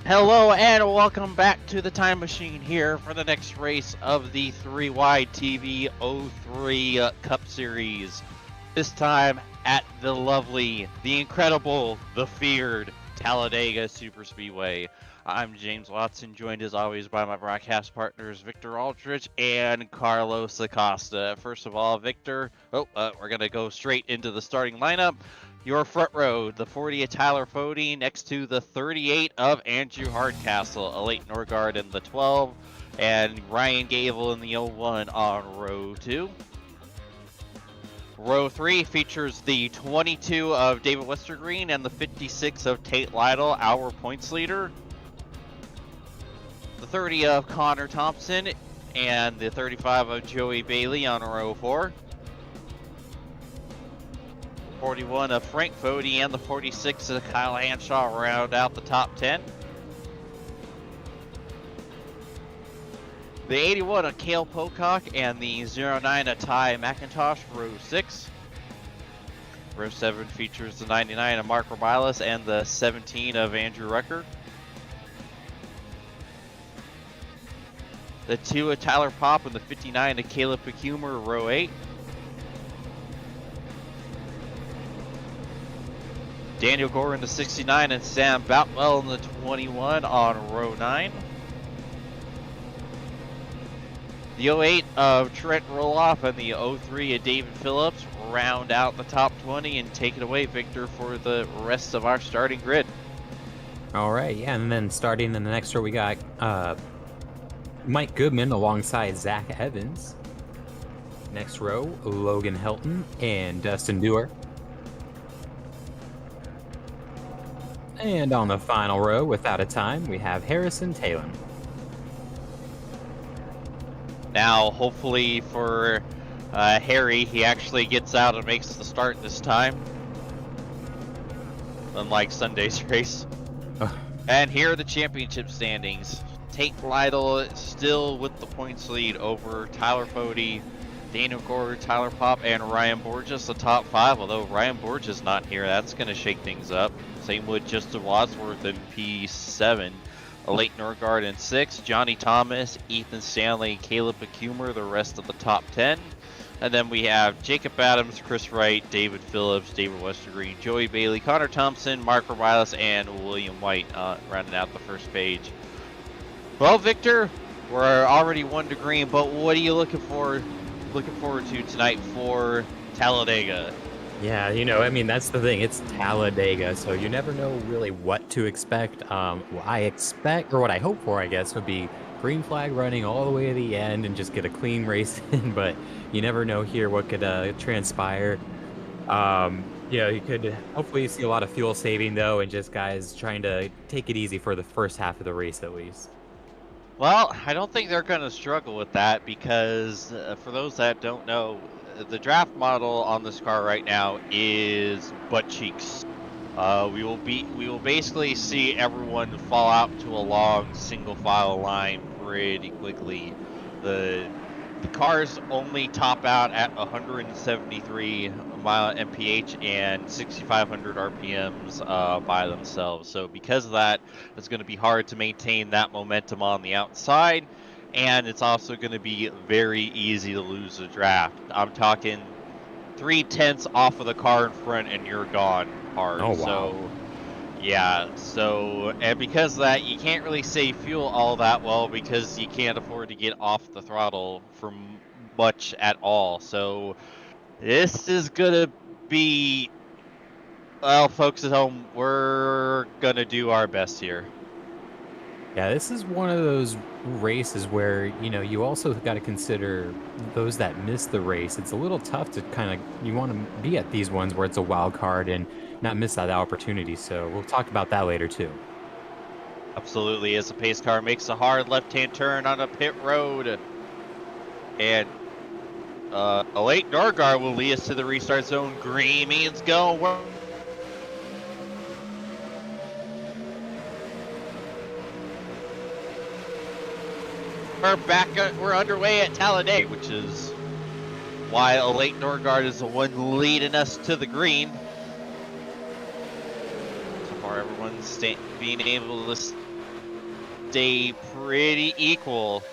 Hello and welcome back to the Time Machine here for the next race of the 3-Wide TV 03 Cup Series. This time at the lovely, the incredible, the feared Talladega Superspeedway. I'm James Watson, joined as always by my broadcast partners Victor Aldrich and Carlos Acosta. First of all, Victor, we're going to go straight into the starting lineup. Your front row, the 40 of Tyler Fode next to the 38 of Andrew Hardcastle, Alate Norgard in the 12, and Ryan Gable in the 01 on row 2. Row 3 features the 22 of David Westergreen and the 56 of Tate Lytle, our points leader. The 30 of Connor Thompson and the 35 of Joey Bailey on row 4. 41 of Frank Fode and the 46 of Kyle Hanshaw round out the top 10. The 81 of Cale Pocock and the 09 of Ty McIntosh, row 6. Row 7 features the 99 of Mark Robilas and the 17 of Andrew Rucker. The 2 of Tyler Popp and the 59 of Caleb Pecumer, row 8. Daniel Gore in the 69 and Sam Boutwell in the 21 on row 9. The 08 of Trent Roloff and the 03 of David Phillips round out the top 20 and take it away, Victor, for the rest of our starting grid. All right, yeah, and then starting in the next row, we got Mike Goodman alongside Zach Evans. Next row, Logan Helton and Dustin Dewar. And on the final row, without a time, we have Harrison Taylor. Now, hopefully for Harry, he actually gets out and makes the start this time. Unlike Sunday's race. And here are the championship standings. Tate Lytle still with the points lead over Tyler Fode, Daniel Gore, Tyler Popp, and Ryan Borges, the top 5. Although Ryan Borges not here, that's going to shake things up. Same with Justin Wadsworth in P7. Alate Norgard in 6. Johnny Thomas, Ethan Stanley, Caleb Pecumer, the rest of the top 10. And then we have Jacob Adams, Chris Wright, David Phillips, David Westergreen, Joey Bailey, Connor Thompson, Mark Robilas, and William White rounding out the first page. Well, Victor, we're already 1 to green, but what are you looking forward to tonight for Talladega? Yeah, I mean, that's the thing. It's Talladega, so you never know really what to expect. What I expect, or what I hope for, I guess, would be green flag running all the way to the end and just get a clean race in, but you never know here what could transpire. You could hopefully see a lot of fuel saving, though, and just guys trying to take it easy for the first half of the race, at least. Well, I don't think they're going to struggle with that because for those that don't know, the draft model on this car right now is butt cheeks. We will basically see everyone fall out to a long single file line pretty quickly. The cars only top out at 173 mile mph and 6,500 RPMs by themselves. So because of that, it's going to be hard to maintain that momentum on the outside. And it's also going to be very easy to lose the draft. I'm talking 3/10 off of the car in front and you're gone hard. Oh, wow. So, yeah. So, and because of that, you can't really save fuel all that well because you can't afford to get off the throttle for much at all. So, this is going to be, well, folks at home, we're going to do our best here. Yeah, this is one of those races where, you also got to consider those that miss the race. It's a little tough to you want to be at these ones where it's a wild card and not miss that opportunity. So we'll talk about that later too. Absolutely, as the pace car makes a hard left-hand turn on a pit road. And Alate Norgard will lead us to the restart zone. Green means go. We're underway at Talladega, which is why Alate Norgard is the one leading us to the green. So far, everyone's being able to stay pretty equal.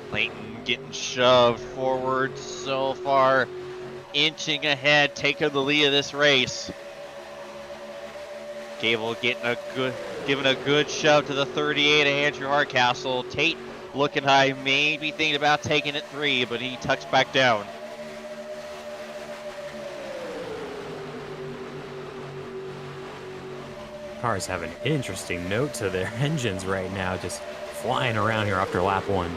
Clayton getting shoved forward so far, inching ahead, taking the lead of this race. Gable giving a good shove to the 38 of Andrew Hardcastle. Tate looking high, maybe thinking about taking it 3, but he tucks back down. Cars have an interesting note to their engines right now, just flying around here after lap 1.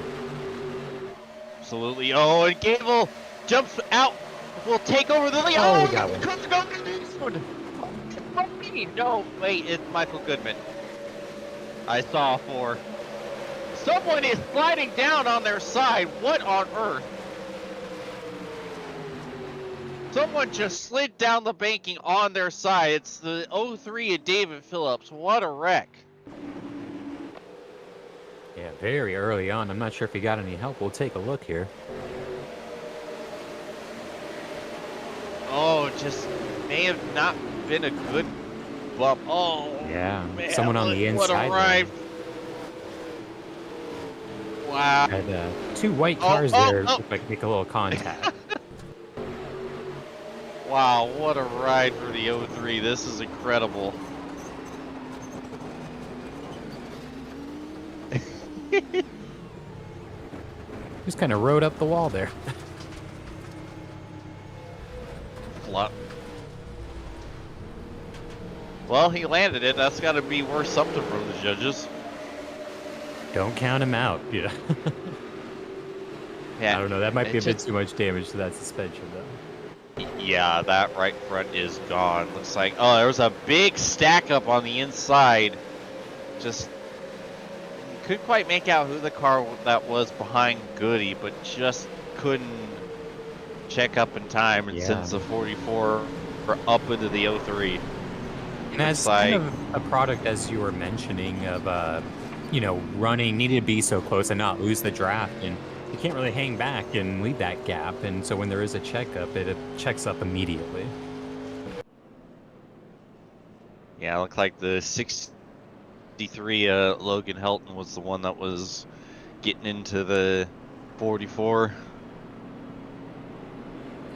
Absolutely. Oh, and Gable jumps out, will take over the lead. Oh, we got one. No, wait, it's Michael Goodman. I saw 4. Someone is sliding down on their side. What on earth? Someone just slid down the banking on their side. It's the 03 of David Phillips. What a wreck. Yeah, very early on. I'm not sure if he got any help. We'll take a look here. Oh, just may have not been a good bump. Oh, yeah, man, someone on the inside. What a ride. Wow. Had 2 white cars there. Look like make a little contact. Wow, what a ride for the 03. This is incredible. Just kind of rode up the wall there. Flop. Well, he landed it. That's got to be worth something from the judges. Don't count him out. Yeah. Yeah. I don't know. That might be a bit too much damage to that suspension, though. Yeah, that right front is gone. Looks like, oh, there was a big stack up on the inside. Just couldn't quite make out who the car that was behind Goody, but just couldn't check up in time and sends the 44 up into the 03. And that's kind of a product, as you were mentioning, of, you know, running, needed to be so close and not lose the draft. And you can't really hang back and leave that gap. And so when there is a checkup, it checks up immediately. Yeah, it looked like the 63 Logan Helton was the one that was getting into the 44.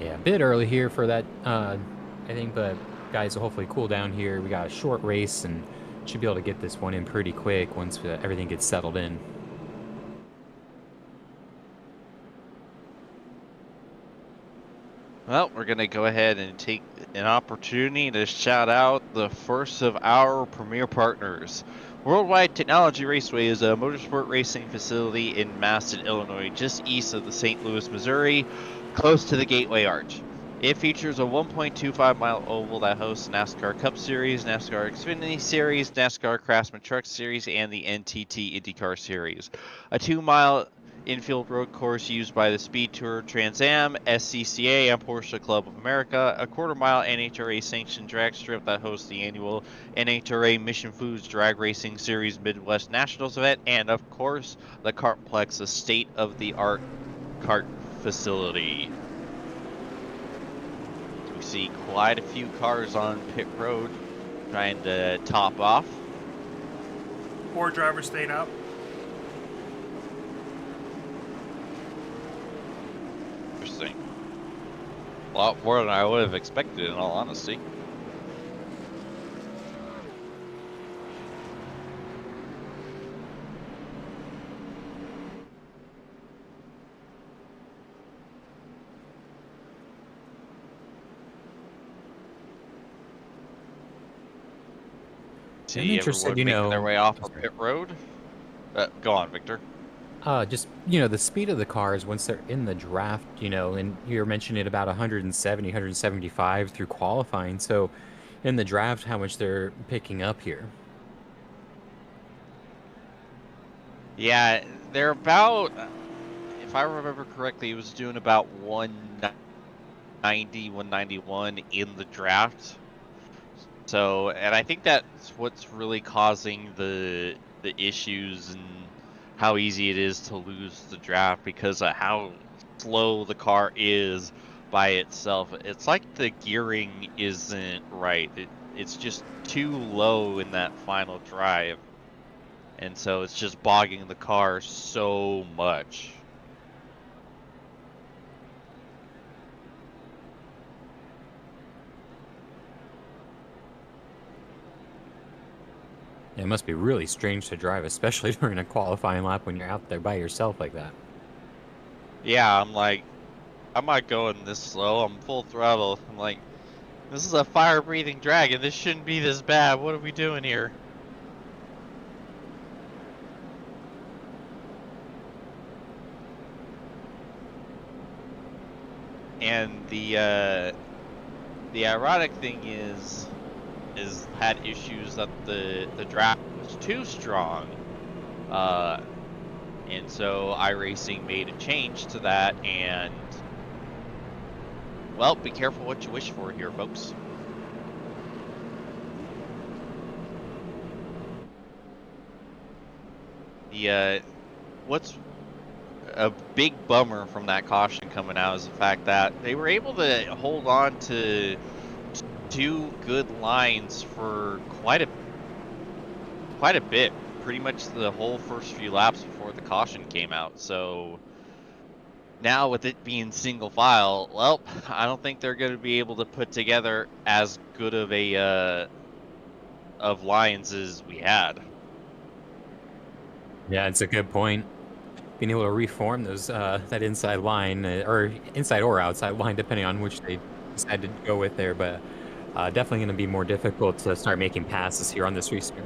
Yeah, a bit early here for that, I think, but guys will hopefully cool down here. We got a short race and should be able to get this one in pretty quick once everything gets settled in. Well, we're going to go ahead and take an opportunity to shout out the first of our premier partners. Worldwide Technology Raceway is a motorsport racing facility in Maston, Illinois, just east of the St. Louis, Missouri, close to the Gateway Arch. It features a 1.25-mile oval that hosts NASCAR Cup Series, NASCAR Xfinity Series, NASCAR Craftsman Truck Series, and the NTT IndyCar Series. A 2-mile infield road course used by the Speed Tour Trans Am, SCCA, and Porsche Club of America, a quarter-mile NHRA sanctioned drag strip that hosts the annual NHRA Mission Foods Drag Racing Series Midwest Nationals event, and of course, the Kartplex, a state-of-the-art kart facility. We see quite a few cars on pit road trying to top off. 4 drivers staying up. Interesting. A lot more than I would have expected, in all honesty. I'm interested, you know, making their way off of pit road. Go on, Victor. Just, you know, the speed of the cars once they're in the draft, you know, and you're mentioning about 170, 175 through qualifying. So in the draft, how much they're picking up here. Yeah, they're about, if I remember correctly, it was doing about 190, 191 in the draft. So, and I think that's what's really causing the issues and how easy it is to lose the draft, because of how slow the car is by itself. It's like the gearing isn't right. It's just too low in that final drive. And so it's just bogging the car so much. It must be really strange to drive, especially during a qualifying lap when you're out there by yourself like that. Yeah, I'm like, I'm not going this slow. I'm full throttle. I'm like, this is a fire-breathing dragon. This shouldn't be this bad. What are we doing here? And the ironic thing is had issues that the draft was too strong, and so iRacing made a change to that. And well, be careful what you wish for here, folks. What's a big bummer from that caution coming out is the fact that they were able to hold on to 2 good lines for quite a bit, pretty much the whole first few laps before the caution came out. So now with it being single file, well, I don't think they're going to be able to put together as good of a of lines as we had. Yeah, it's a good point. Being able to reform those that inside line, or inside or outside line, depending on which they decide to go with there, but definitely going to be more difficult to start making passes here on this restart.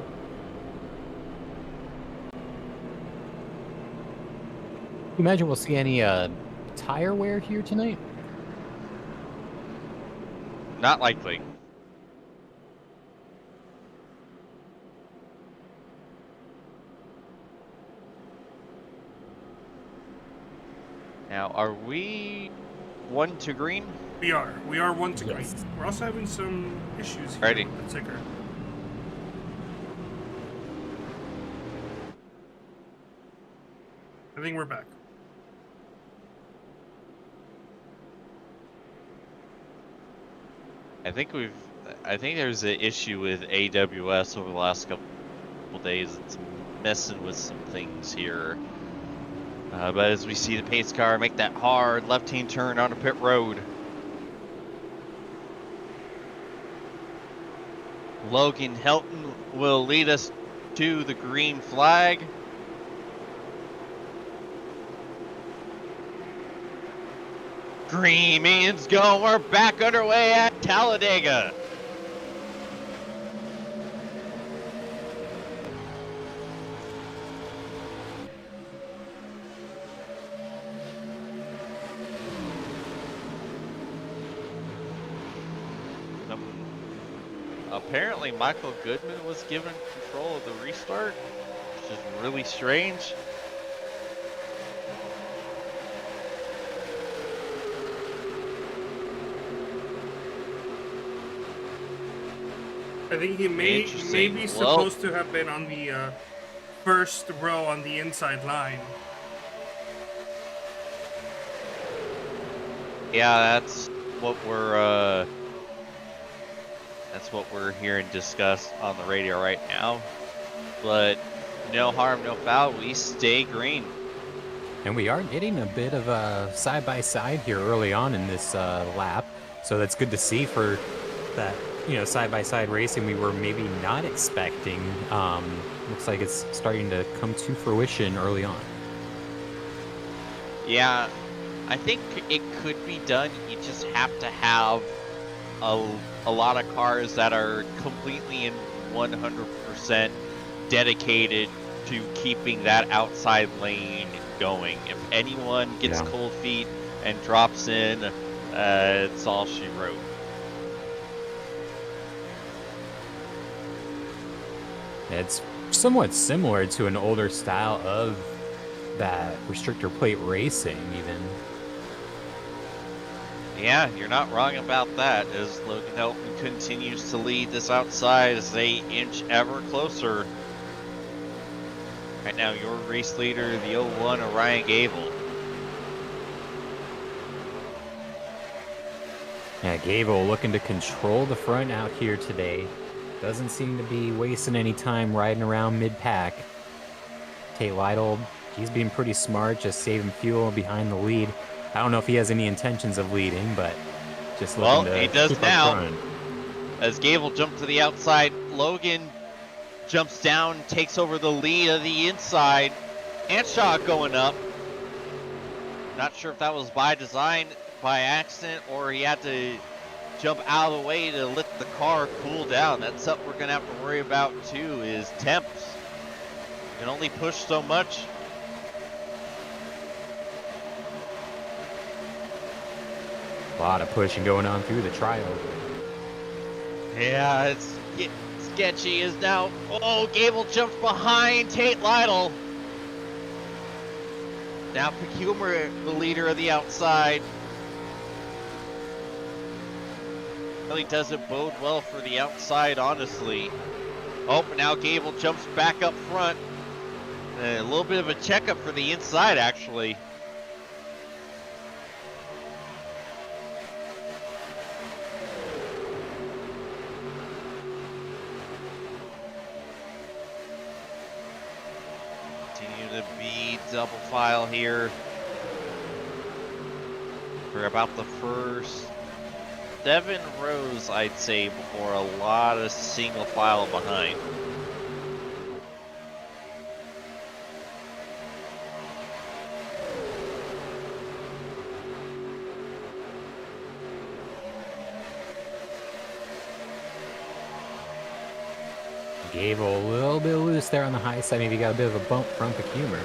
Imagine we'll see any tire wear here tonight? Not likely. Now, are we 1 to green? We are. We are 1 to green. Yes. We're also having some issues here Righty. with the ticker. I think we're back. I think there's an issue with AWS over the last couple days. It's messing with some things here. But as we see the pace car make that hard left-hand turn on a pit road, Logan Helton will lead us to the green flag. Green means go. We're back underway at Talladega. Apparently Michael Goodman was given control of the restart, which is really strange. I think he may be supposed to have been on the first row on the inside line. Yeah, that's what we're hearing discussed on the radio right now. But no harm, no foul. We stay green. And we are getting a bit of a side-by-side here early on in this lap. So that's good to see for that, side-by-side racing we were maybe not expecting. Looks like it's starting to come to fruition early on. Yeah, I think it could be done. You just have to have a lot of cars that are completely and 100% dedicated to keeping that outside lane going. If anyone gets cold feet and drops in, it's all she wrote. It's somewhat similar to an older style of that restrictor plate racing, even. Yeah, you're not wrong about that, as Logan Helton continues to lead this outside as they inch ever closer. Right now, your race leader, the 01, Ryan Gable. Yeah, Gable looking to control the front out here today. Doesn't seem to be wasting any time riding around mid-pack. Tate Lytle, he's being pretty smart, just saving fuel behind the lead. I don't know if he has any intentions of leading, but just looking to he does keep now. up front. As Gable jumped to the outside, Logan jumps down, takes over the lead of the inside. Anshaw going up. Not sure if that was by design, by accident, or he had to jump out of the way to let the car cool down. That's something we're going to have to worry about too, is temps. You can only push so much. A lot of pushing going on through the trial. Yeah, it's sketchy is now. Oh, Gable jumps behind Tate Lytle. Now Pecumer, the leader of the outside. Really doesn't bode well for the outside, honestly. Oh, but now Gable jumps back up front. A little bit of a checkup for the inside, actually. Continue to be double file here for about the first 7 rows, I'd say, before a lot of single file behind. Gable a little bit loose there on the high side. Maybe got a bit of a bump from Pecumer.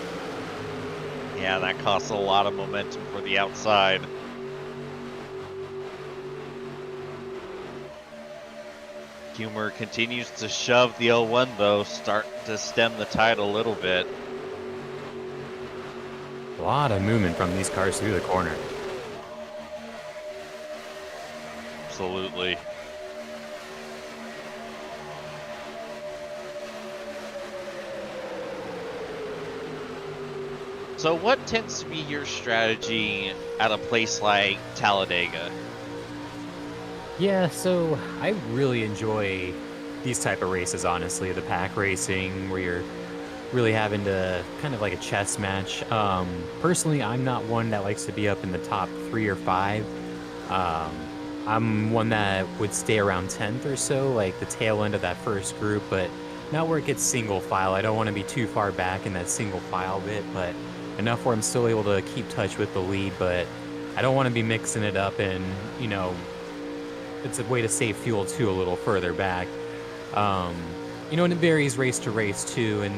Yeah, that costs a lot of momentum for the outside. Humor continues to shove the 01 though, start to stem the tide a little bit. A lot of movement from these cars through the corner. Absolutely. So what tends to be your strategy at a place like Talladega? Yeah, so I really enjoy these type of races, honestly. The pack racing, where you're really having to kind of like a chess match. Personally, I'm not one that likes to be up in the top 3 or 5. I'm one that would stay around 10th or so, like the tail end of that first group, but not where it gets single file. I don't want to be too far back in that single file bit, but enough where I'm still able to keep touch with the lead, but I don't want to be mixing it up and, you know, it's a way to save fuel too a little further back. You know, and it varies race to race too, and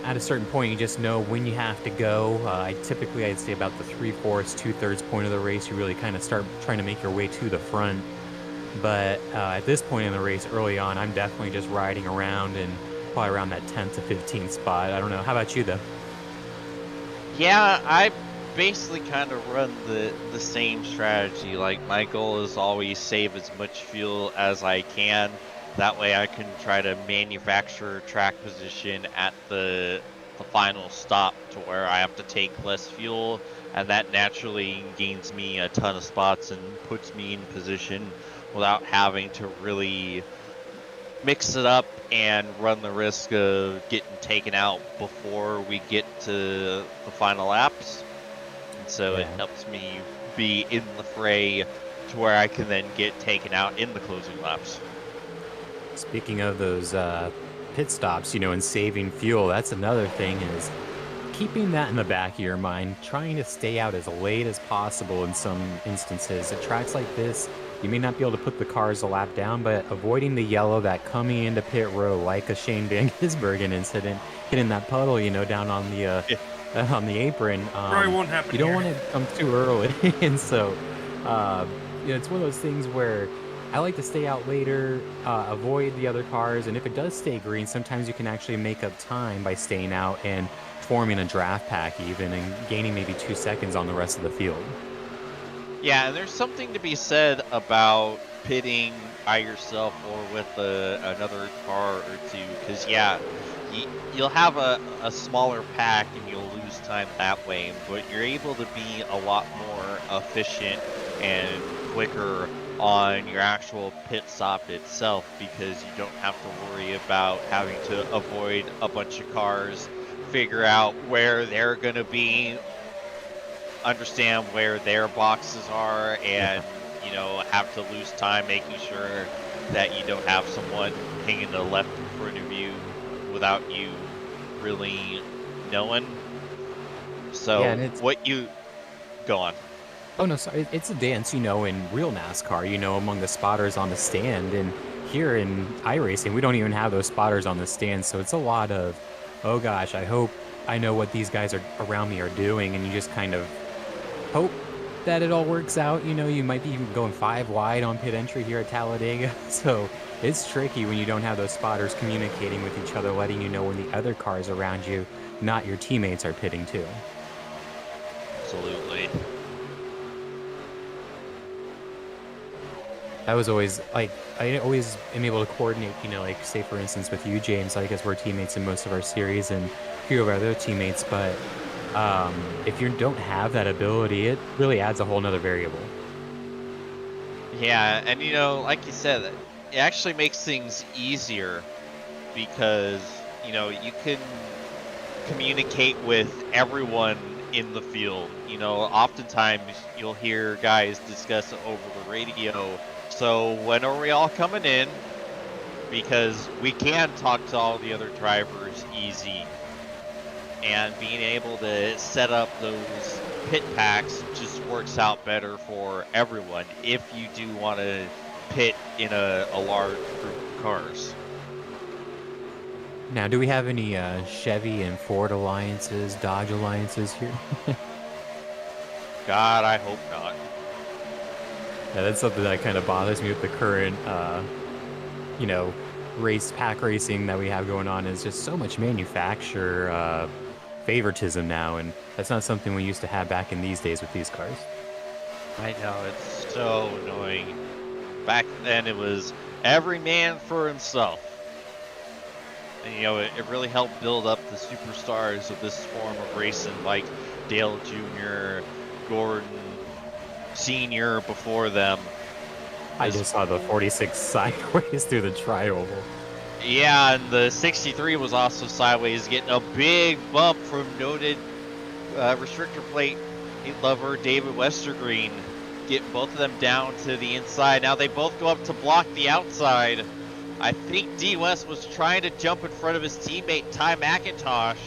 at a certain point you just know when you have to go. I'd say about the 3/4, 2/3 point of the race, you really kind of start trying to make your way to the front. But at this point in the race, early on, I'm definitely just riding around and probably around that 10th to 15th spot. I don't know. How about you, though? Yeah, I basically kind of run the same strategy. Like, my goal is always save as much fuel as I can. That way I can try to manufacture track position at the final stop to where I have to take less fuel, and that naturally gains me a ton of spots and puts me in position without having to really mix it up and run the risk of getting taken out before we get to the final laps. And so it helps me be in the fray to where I can then get taken out in the closing laps. Speaking of those pit stops, you know, and saving fuel, that's another thing, is keeping that in the back of your mind, trying to stay out as late as possible in some instances. At tracks like this, you may not be able to put the cars a lap down, but avoiding the yellow that coming into pit row, like a Shane Van Gisbergen incident, hitting that puddle, you know, down on the apron. Probably won't happen. You don't here. want to come too early, and so you know, it's one of those things where I like to stay out later, avoid the other cars, and if it does stay green, sometimes you can actually make up time by staying out and forming a draft pack even, and gaining maybe 2 seconds on the rest of the field. Yeah, and there's something to be said about pitting by yourself or with another car or two, because yeah, you'll have a smaller pack and you'll lose time that way, but you're able to be a lot more efficient and quicker on your actual pit stop itself, because you don't have to worry about having to avoid a bunch of cars, figure out where they're going to be, understand where their boxes are, and you know, have to lose time making sure that you don't have someone hanging to the left in front of you without you really knowing. So Yeah, and it's what you go on. Oh, no, sorry. It's a dance, you know, in real NASCAR, you know, among the spotters on the stand. And here in iRacing, we don't even have those spotters on the stand. So it's a lot of, oh gosh, I hope I know what these guys are around me are doing. And you just kind of hope that it all works out. You know, you might be even going 5 wide on pit entry here at Talladega. So it's tricky when you don't have those spotters communicating with each other, letting you know when the other cars around you, not your teammates, are pitting too. Absolutely. I was always like, I always am able to coordinate, you know, like say for instance with you, James, I guess we're teammates in most of our series and a few of our other teammates, but if you don't have that ability, it really adds a whole nother variable. Yeah, and you know, like you said, it actually makes things easier because, you know, you can communicate with everyone in the field. You know, oftentimes you'll hear guys discuss it over the radio. So when are we all coming in? Because we can talk to all the other drivers easy. And being able to set up those pit packs just works out better for everyone if you do want to pit in a large group of cars. Now, do we have any Chevy and Ford alliances, Dodge alliances here? God, I hope not. Yeah, that's something that kind of bothers me with the current, you know, pack racing that we have going on. Is just so much manufacturer favoritism now, and that's not something we used to have back in these days with these cars. I know, it's so annoying. Back then it was every man for himself. And you know, it really helped build up the superstars of this form of racing, like Dale Jr., Gordon Sr. before them. I just saw the 46 sideways through the tri-oval. Yeah, and the 63 was also sideways, getting a big bump from noted restrictor plate lover David Westergreen, getting both of them down to the inside. Now they both go up to block the outside. I think D. West was trying to jump in front of his teammate Ty McIntosh,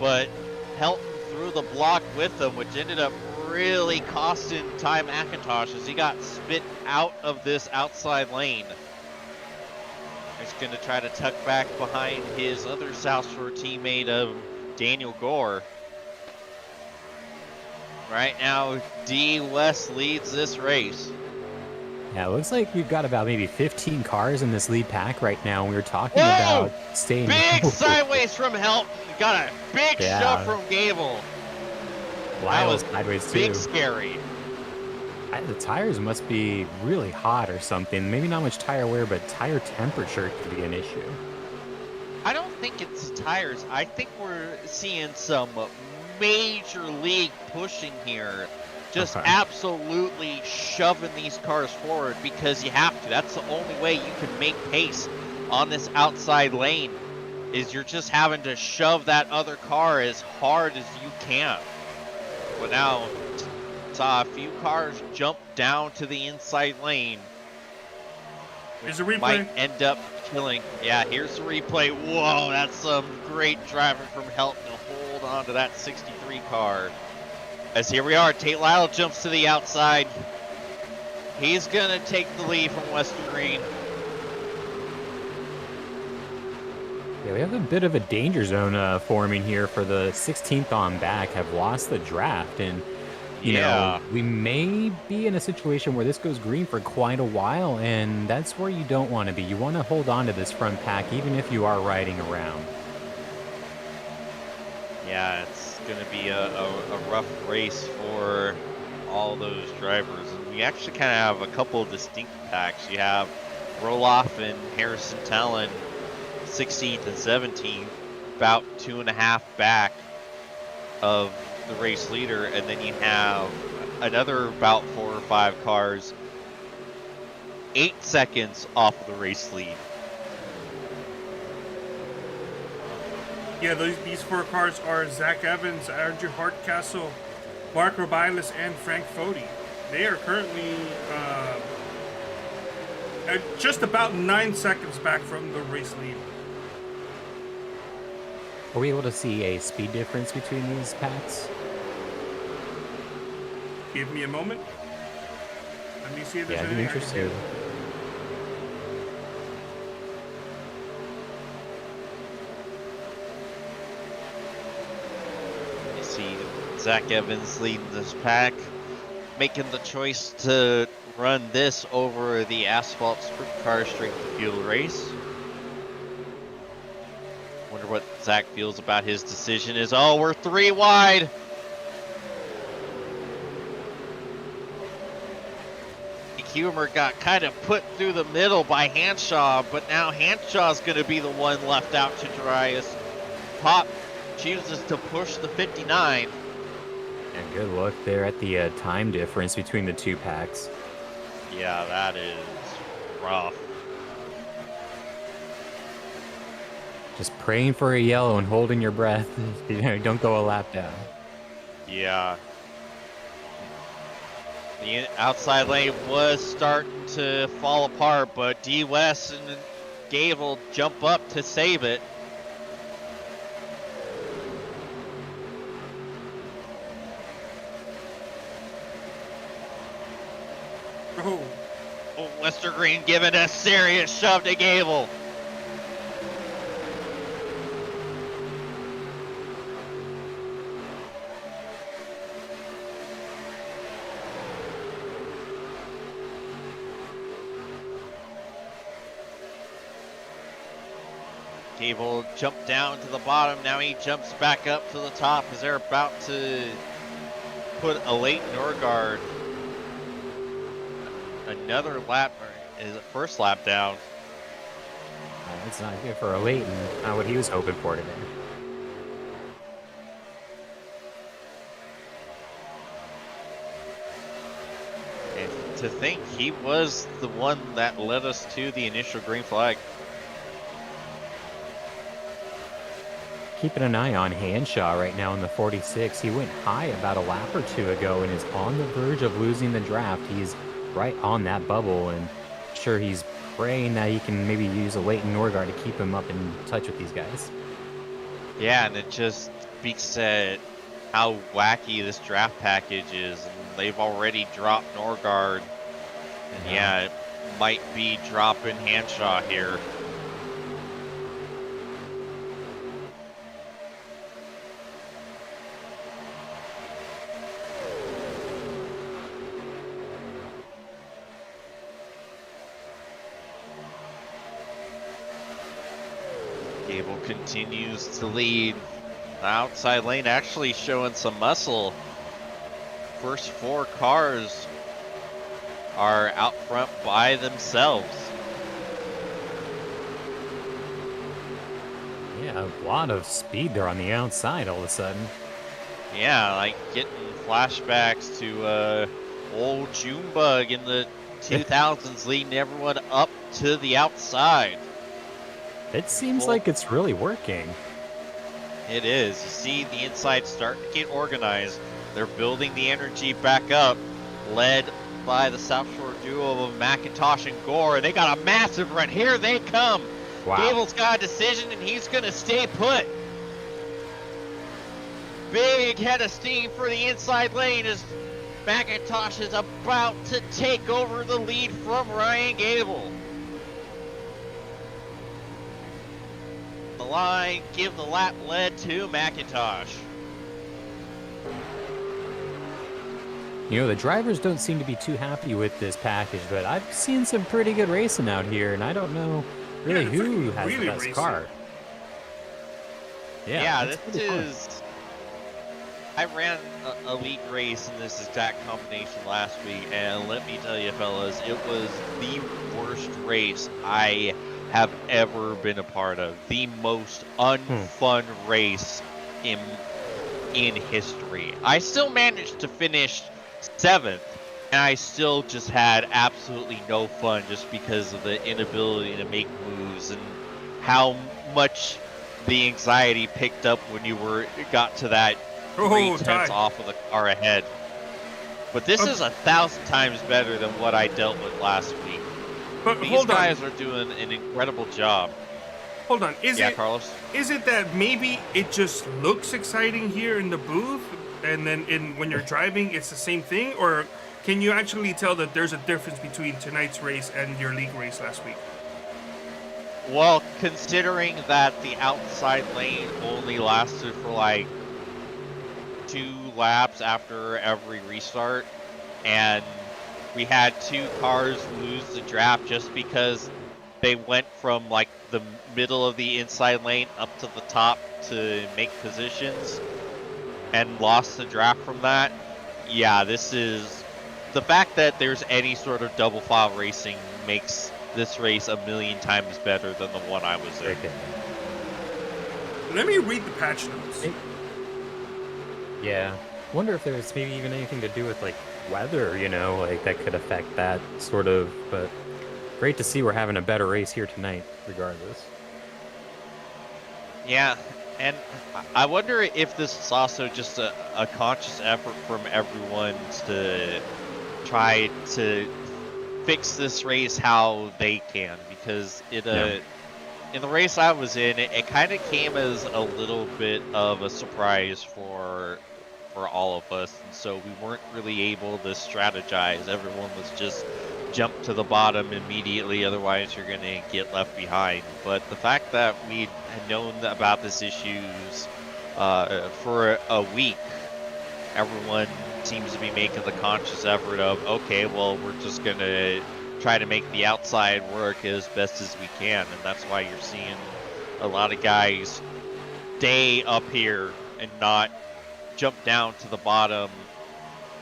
but Helton threw the block with him, which ended up really costing Ty McIntosh as he got spit out of this outside lane. He's going to try to tuck back behind his other South Shore teammate of Daniel Gore. Right now, D. West leads this race. Yeah, it looks like we've got about maybe 15 cars in this lead pack right now. We were talking about staying... Big sideways from Helton. Got a big shove from Gable. Lyle was sideways too. Big scary. The tires must be really hot or something. Maybe not much tire wear, but tire temperature could be an issue. I don't think it's tires. I think we're seeing some major league pushing here. Just absolutely shoving these cars forward because you have to. That's the only way you can make pace on this outside lane, is you're just having to shove that other car as hard as you can. But now, saw a few cars jump down to the inside lane. Here's a replay. Might end up killing. Yeah, here's the replay. Whoa, that's some great driving from Helton to hold on to that 63 car. As here we are, Tate Lyle jumps to the outside. He's going to take the lead from Western Green. Yeah, we have a bit of a danger zone forming here for the 16th on back. Have lost the draft, and you know, we may be in a situation where this goes green for quite a while, and that's where you don't want to be. You want to hold on to this front pack, even if you are riding around. Yeah, it's going to be a rough race for all those drivers. And we actually kind of have a couple of distinct packs. You have Roloff and Harrison Talon, 16th and 17th, about 2.5 back of the race leader, and then you have another about 4 or 5 cars 8 seconds off of the race lead. Yeah, these 4 cars are Zach Evans, Andrew Hardcastle, Mark Robiles, and Frank Foti. They are currently at just about 9 seconds back from the race lead. Are we able to see a speed difference between these packs? Give me a moment. Let me see if there's Yeah, I'd be anything I can interested. do. You see Zach Evans leading this pack, making the choice to run this over the asphalt sprint car straight to field race. Wonder what Zach feels about his decision. Is, oh, we're 3 wide. Humer got kind of put through the middle by Hanshaw, but now Hanshaw's going to be the one left out to dry as Pop chooses to push the 59. And good look there at the time difference between the 2 packs. Yeah, that is rough. Just praying for a yellow and holding your breath. Don't go a lap down. Yeah. The outside lane was starting to fall apart, but D. West and Gable jump up to save it. Oh, Westergreen giving a serious shove to Gable. Gable jumped down to the bottom. Now he jumps back up to the top as they're about to put a Leighton Norgard another lap, or is it first lap down? It's not good for a Leighton. Not what he was hoping for today. And to think he was the one that led us to the initial green flag. Keeping an eye on Hanshaw right now in the 46. He went high about a lap or 2 ago and is on the verge of losing the draft. He's right on that bubble, and sure, he's praying that he can maybe use a Leighton Norgard to keep him up in touch with these guys. Yeah, and it just speaks to how wacky this draft package is. And they've already dropped Norgard. And yeah, it might be dropping Hanshaw here. Gable continues to lead. The outside lane actually showing some muscle. First 4 cars are out front by themselves. Yeah, a lot of speed there on the outside all of a sudden. Yeah, like getting flashbacks to old Junebug in the 2000s leading everyone up to the outside. It seems like it's really working. It is. You see the inside starting to get organized. They're building the energy back up, led by the South Shore duo of McIntosh and Gore. They got a massive run. Here they come. Wow. Gable's got a decision, and he's going to stay put. Big head of steam for the inside lane as McIntosh is about to take over the lead from Ryan Gable. The line, give the lap lead to McIntosh. You know, the drivers don't seem to be too happy with this package, but I've seen some pretty good racing out here, and I don't know really who has really the best racing. car. Yeah, it's this pretty fun. is... I ran a league race in this exact combination last week, and let me tell you, fellas, it was the worst race I have ever been a part of. The most unfun race in history. I still managed to finish 7th, And I still just had absolutely no fun just because of the inability to make moves and how much the anxiety picked up when you got to that 3/10 Ty. off of the car ahead. But this is 1,000 times better than what I dealt with last week. But These hold on. guys are doing an incredible job. Hold on. Carlos? Is it that maybe it just looks exciting here in the booth, and then when you're driving, it's the same thing, or can you actually tell that there's a difference between tonight's race and your league race last week? Well, considering that the outside lane only lasted for like 2 laps after every restart, and we had 2 cars lose the draft just because they went from like the middle of the inside lane up to the top to make positions and lost the draft from that. Yeah, this is the fact that there's any sort of double file racing makes this race a million times better than the one I was in. Okay. Let me read the patch notes. Yeah. Wonder if there's maybe even anything to do with like weather, you know, like that could affect that sort of, but great to see we're having a better race here tonight, regardless. Yeah, and I wonder if this is also just a conscious effort from everyone to try to fix this race how they can, because in the race I was in, it kind of came as a little bit of a surprise for all of us, and so we weren't really able to strategize. Everyone was just jump to the bottom immediately, otherwise you're going to get left behind. But the fact that we had known about this issues for a week, everyone seems to be making the conscious effort of, okay, well, we're just going to try to make the outside work as best as we can, and that's why you're seeing a lot of guys stay up here and not jump down to the bottom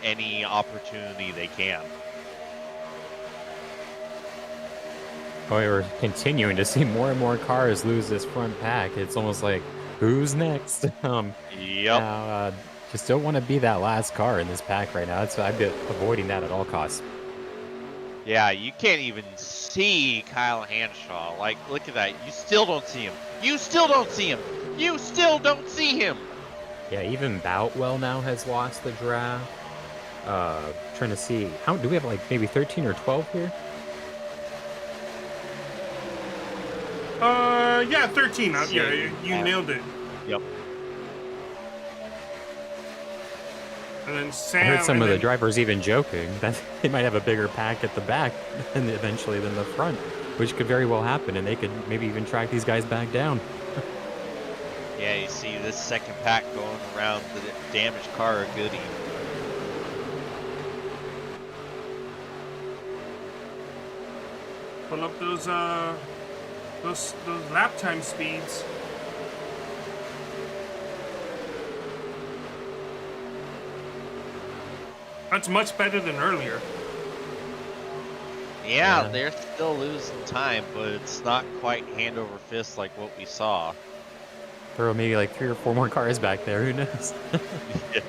any opportunity they can. Oh, we're continuing to see more and more cars lose this front pack. It's almost like, who's next? Yep. Now, just don't want to be that last car in this pack right now. I've been avoiding that at all costs. Yeah, you can't even see Kyle Hanshaw. Like, look at that. You still don't see him. You still don't see him. You still don't see him. Yeah, even Boutwell now has lost the draft. Trying to see, how do we have like maybe 13 or 12 here? Yeah, 13. Yeah, you nailed it. Yep. And then Sam. I heard some of the drivers even joking that they might have a bigger pack at the back and eventually than the front, which could very well happen, and they could maybe even track these guys back down. Yeah, you see this second pack going around the damaged car a goodie. Pull up those lap time speeds. That's much better than earlier. Yeah, they're still losing time, but it's not quite hand over fist like what we saw. Throw maybe like 3 or 4 more cars back there, who knows? Yeah.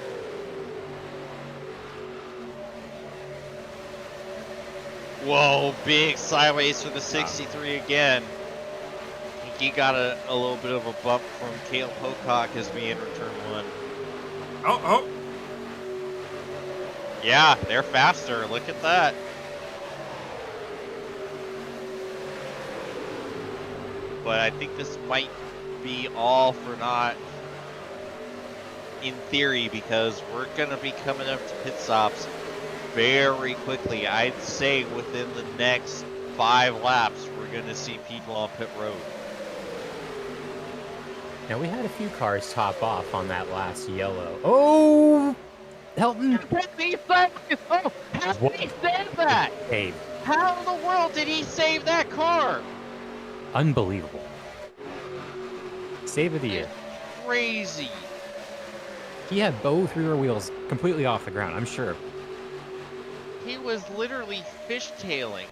Whoa, big sideways for the 63 again. He got a little bit of a bump from Caleb Pocock as we enter turn 1. Oh. Yeah, they're faster. Look at that. But I think this might be all for naught in theory, because we're going to be coming up to pit stops very quickly. I'd say within the next 5 laps, we're going to see people on pit road. Now, we had a few cars top off on that last yellow. Oh! Helton! How did he save that? Hey, How in the world did he save that car? unbelievable. Save of the year. Crazy. He had both rear wheels completely off the ground, I'm sure. He was literally fishtailing.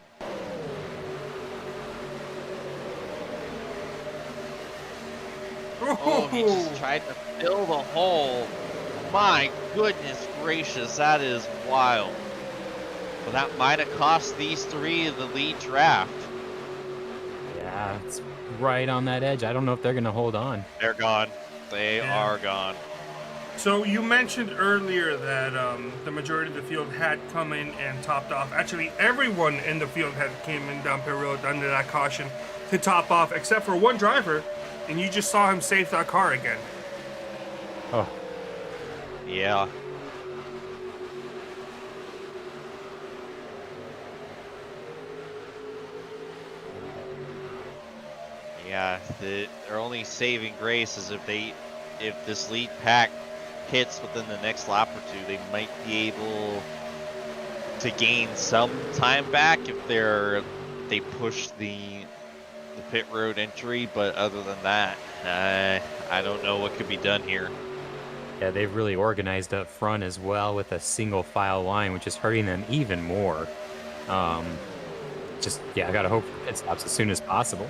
Oh, he just tried to fill the hole. My goodness gracious, that is wild. Well, that might have cost these three the lead draft. Yeah, it's right on that edge. I don't know if they're going to hold on. They're gone. They Yeah. are gone. So you mentioned earlier that the majority of the field had come in and topped off. Actually, everyone in the field had came in down pit road under that caution to top off, except for one driver, and you just saw him save that car again. Oh, Yeah. Yeah, their only saving grace is if this lead pack hits within the next lap or two, they might be able to gain some time back if they push the pit road entry. But other than that, I don't know what could be done here. yeah, they've really organized up front as well with a single file line, which is hurting them even more. Just, yeah, I got to hope for pit stops as soon as possible.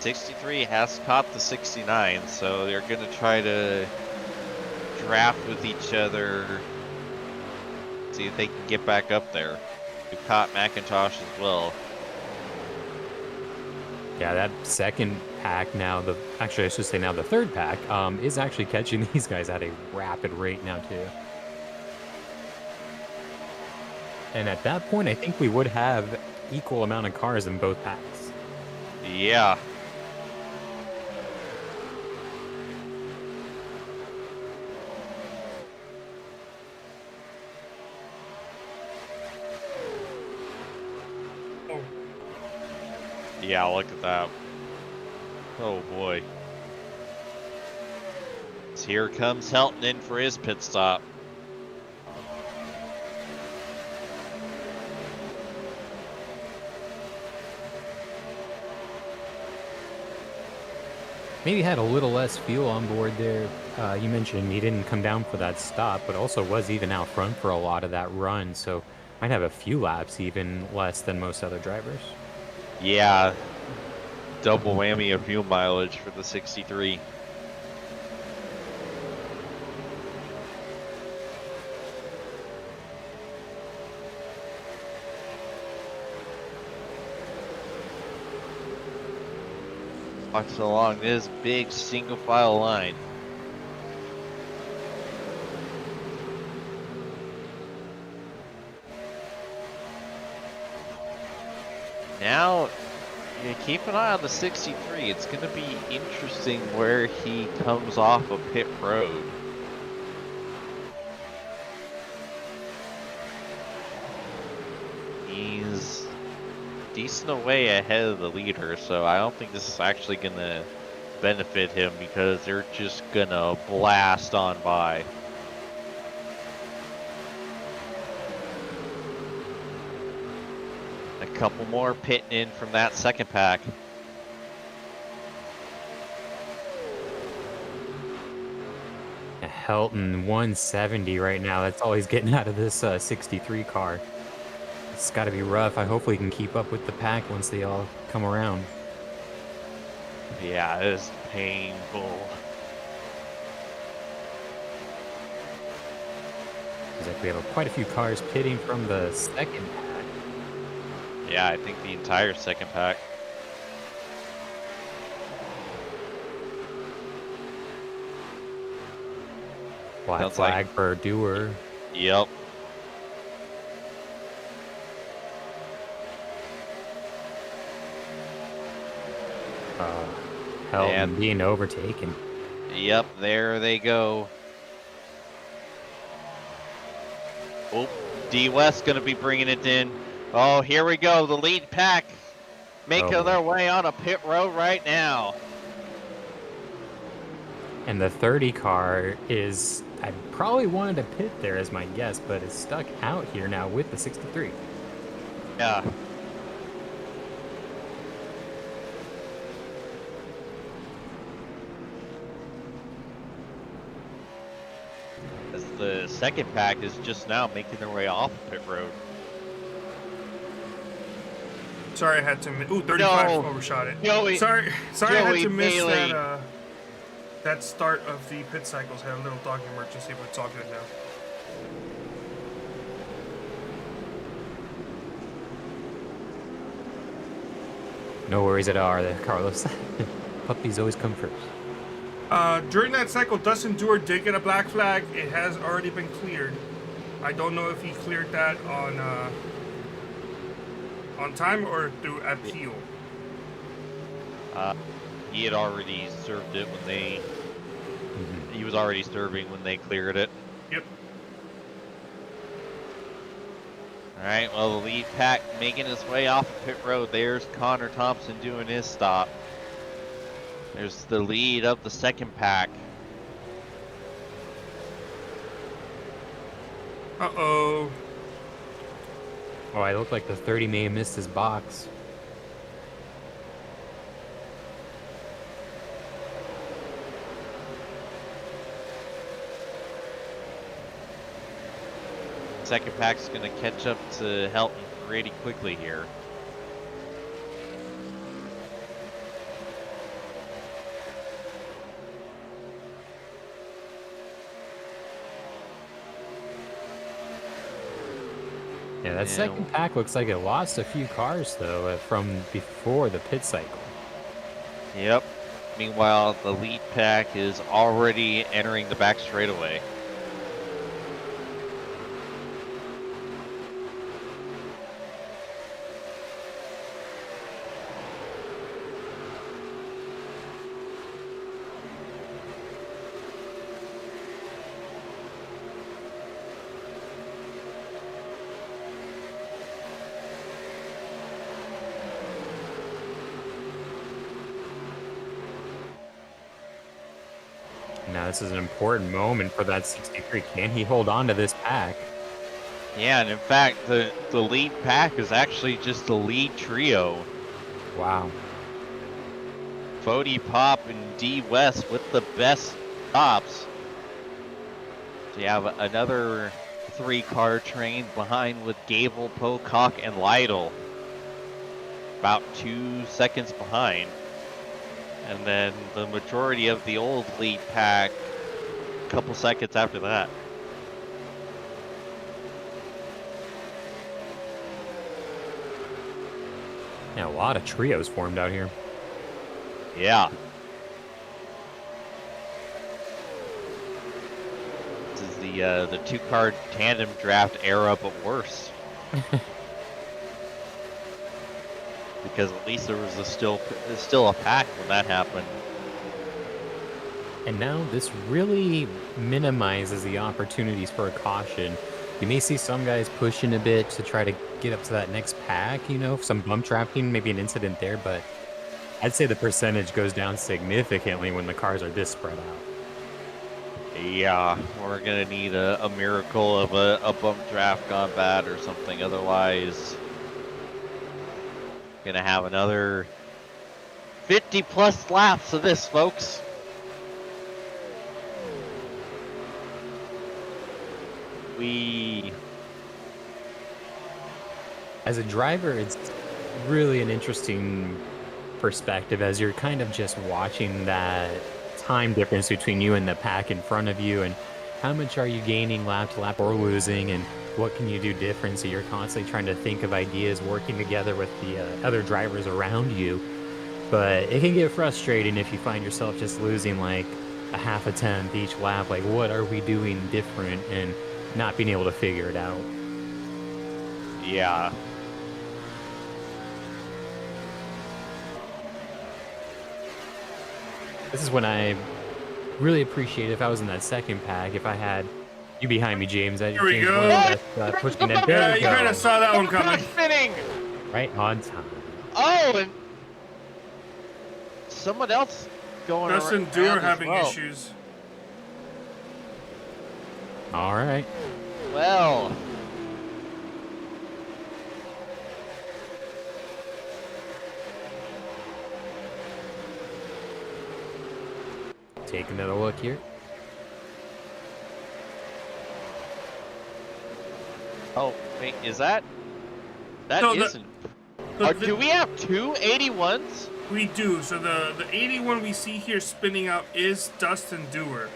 '63 has caught the '69, so they're going to try to draft with each other, see if they can get back up there. We caught McIntosh as well. Yeah, that second pack now, actually I should say now the third pack, is actually catching these guys at a rapid rate now too. And at that point, I think we would have equal amount of cars in both packs. Yeah. Oh, Yeah, look at that. Oh boy. So here comes Helton in for his pit stop. Maybe had a little less fuel on board there. You mentioned he didn't come down for that stop, but also was even out front for a lot of that run, so might have a few laps even less than most other drivers. Yeah. Double whammy of fuel mileage for the '63. Watch along this big single file line. Now, yeah, keep an eye on the '63. It's going to be interesting where he comes off of pit road. He's decent away ahead of the leader, so I don't think this is actually going to benefit him because they're just going to blast on by. A couple more pitting in from that second pack. Helton 170 right now. That's all he's getting out of this 63 car. It's got to be rough. I hopefully can keep up with the pack once they all come around. Yeah, it is painful. Looks like we have quite a few cars pitting from the second pack. Yeah, I think the entire second pack. Black Sounds flag like- for Dewar. Yep. Helton And- being overtaken. Yep, there they go. Oh, D West gonna be bringing it in. Oh, here we go. The lead pack making Oh, their boy. way on a pit road right now. And the 30 car is, I probably wanted to pit there as my guess, but it's stuck out here now with the 63. Yeah. As the second pack is just now making their way off pit road. sorry, I had to. Ooh, 35 No. overshot it. Joey- Sorry, I had Joey to miss Bailey. that. That start of the pit cycles had a little dog emergency, but it's all good now. No worries at all there, Carlos. Puppies always come first. During that cycle, Dustin Dewar did get a black flag. It has already been cleared. I don't know if he cleared that on time or through appeal. He had already served it when they. He was already serving when they cleared it. Yep. All right. Well, the lead pack making his way off of pit road. There's Connor Thompson doing his stop. There's the lead of the second pack. Uh-oh. Oh, I look like the 30 may have missed his box. Second pack's going to catch up to Helton pretty quickly here. Yeah, that second pack looks like it lost a few cars, though, from before the pit cycle. Yep. Meanwhile, the lead pack is already entering the back straightaway. Now, this is an important moment for that 63. Can he hold on to this pack? Yeah, and in fact, the lead pack is actually just the lead trio. Wow. Fody, Pop, and D West with the best stops. So you have another 3-car train behind with Gable, Pocock, and Lytle. About 2 seconds behind. And then the majority of the old lead pack a couple seconds after that. Yeah, a lot of trios formed out here. Yeah. This is the 2-car tandem draft era, but worse. Because at least there was still a pack when that happened. And now this really minimizes the opportunities for a caution. You may see some guys pushing a bit to try to get up to that next pack, you know, some bump trapping, maybe an incident there, but I'd say the percentage goes down significantly when the cars are this spread out. Yeah, we're gonna need a miracle of a bump draft gone bad or something. Otherwise, gonna have another 50 plus laps of this, folks. As a driver, it's really an interesting perspective as you're kind of just watching that time difference between you and the pack in front of you, and how much are you gaining lap to lap or losing, and what can you do different. So you're constantly trying to think of ideas, working together with the other drivers around you. But it can get frustrating if you find yourself just losing like a half a tenth each lap. Like, what are we doing different, and not being able to figure it out. Yeah. This is when I really appreciate if I was in that second pack, if I had you behind me, James. Here we James go. pushing that. Yeah, you kind of saw that one coming. Spinning. Right on time. Oh, and someone else going Dustin around Dewar as having well. issues. All right. Well. Take another look here. Oh, wait, is that? That No, isn't. Do we have two 81s? We do. So the 81 we see here spinning out is Dustin Dewar.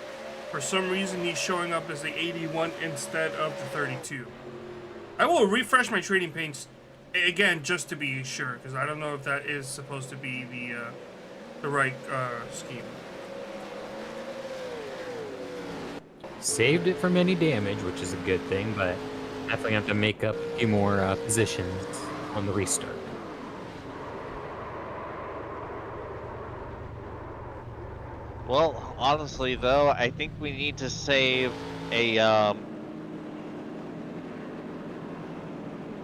For some reason, he's showing up as the 81 instead of the 32. I will refresh my trading paints again just to be sure, because I don't know if that is supposed to be the right scheme. Saved it from any damage, which is a good thing, but definitely have to make up a few more positions on the restart. Well, honestly, though, I think we need to save a,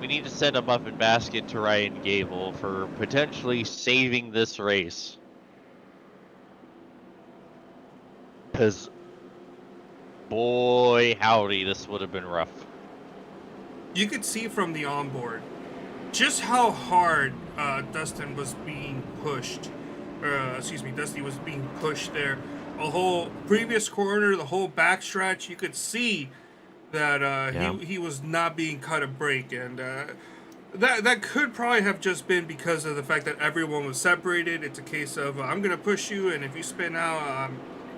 we need to send a muffin basket to Ryan Gable for potentially saving this race. Because, boy, howdy, this would have been rough. You could see from the onboard just how hard Dustin was being pushed. Dusty was being pushed there. A whole previous corner, the whole backstretch, you could see that he was not being cut a break, and that could probably have just been because of the fact that everyone was separated. It's a case of I'm gonna push you, and if you spin out,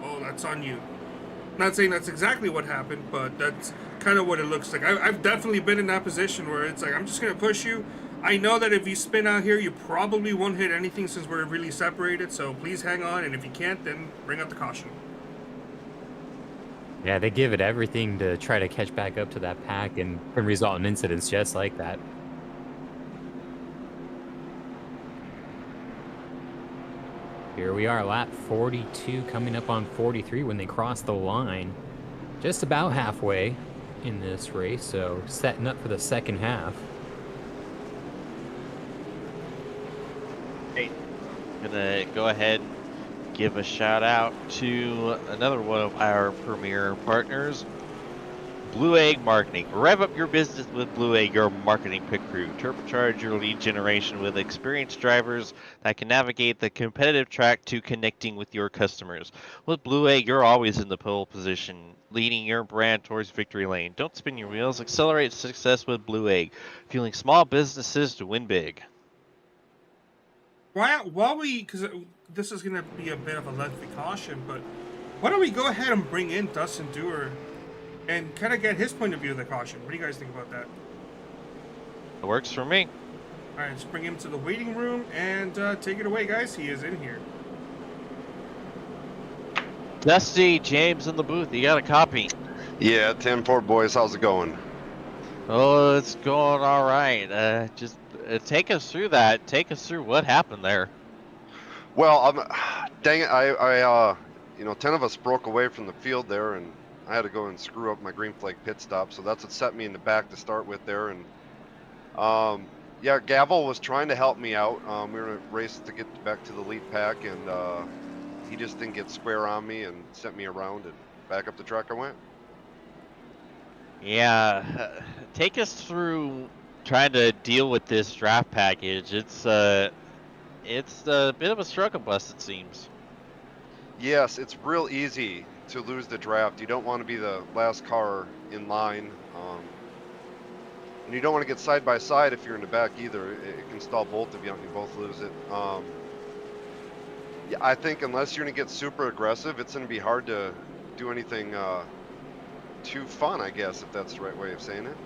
oh, that's on you. Not saying that's exactly what happened, but that's kind of what it looks like. I've definitely been in that position where it's like I'm just gonna push you. I know that if you spin out here, you probably won't hit anything since we're really separated, so please hang on, and if you can't, then bring out the caution. Yeah, they give it everything to try to catch back up to that pack and can result in incidents just like that. Here we are, lap 42, coming up on 43 when they cross the line. Just about halfway in this race, so setting up for the second half. Hey, gonna go ahead and give a shout out to another one of our premier partners, Blue Egg Marketing. Rev up your business with Blue Egg, your marketing pit crew. Turbocharge your lead generation with experienced drivers that can navigate the competitive track to connecting with your customers. With Blue Egg, you're always in the pole position, leading your brand towards victory lane. Don't spin your wheels. Accelerate success with Blue Egg, fueling small businesses to win big. Because this is going to be a bit of a lengthy caution, but why don't we go ahead and bring in Dustin Dewar and kind of get his point of view of the caution? What do you guys think about that? It works for me. All right, let's bring him to the waiting room and take it away, guys. He is in here. Dusty, James in the booth. You got a copy? Yeah, 10-4 boys. How's it going? Oh, it's going all right. Just take us through that. Take us through what happened there. Well, dang it, 10 of us broke away from the field there, and I had to go and screw up my green flag pit stop, so that's what set me in the back to start with there. And yeah, Gavel was trying to help me out. We were in a race to get back to the lead pack, and he just didn't get square on me and sent me around, and back up the track I went. Yeah, take us through trying to deal with this draft package. It's a bit of a struggle bus, it seems. Yes, it's real easy to lose the draft. You don't want to be the last car in line, and you don't want to get side by side if you're in the back either. It can stall both of you and you both lose it. Yeah, I think unless you're going to get super aggressive, it's going to be hard to do anything too fun, I guess, if that's the right way of saying it.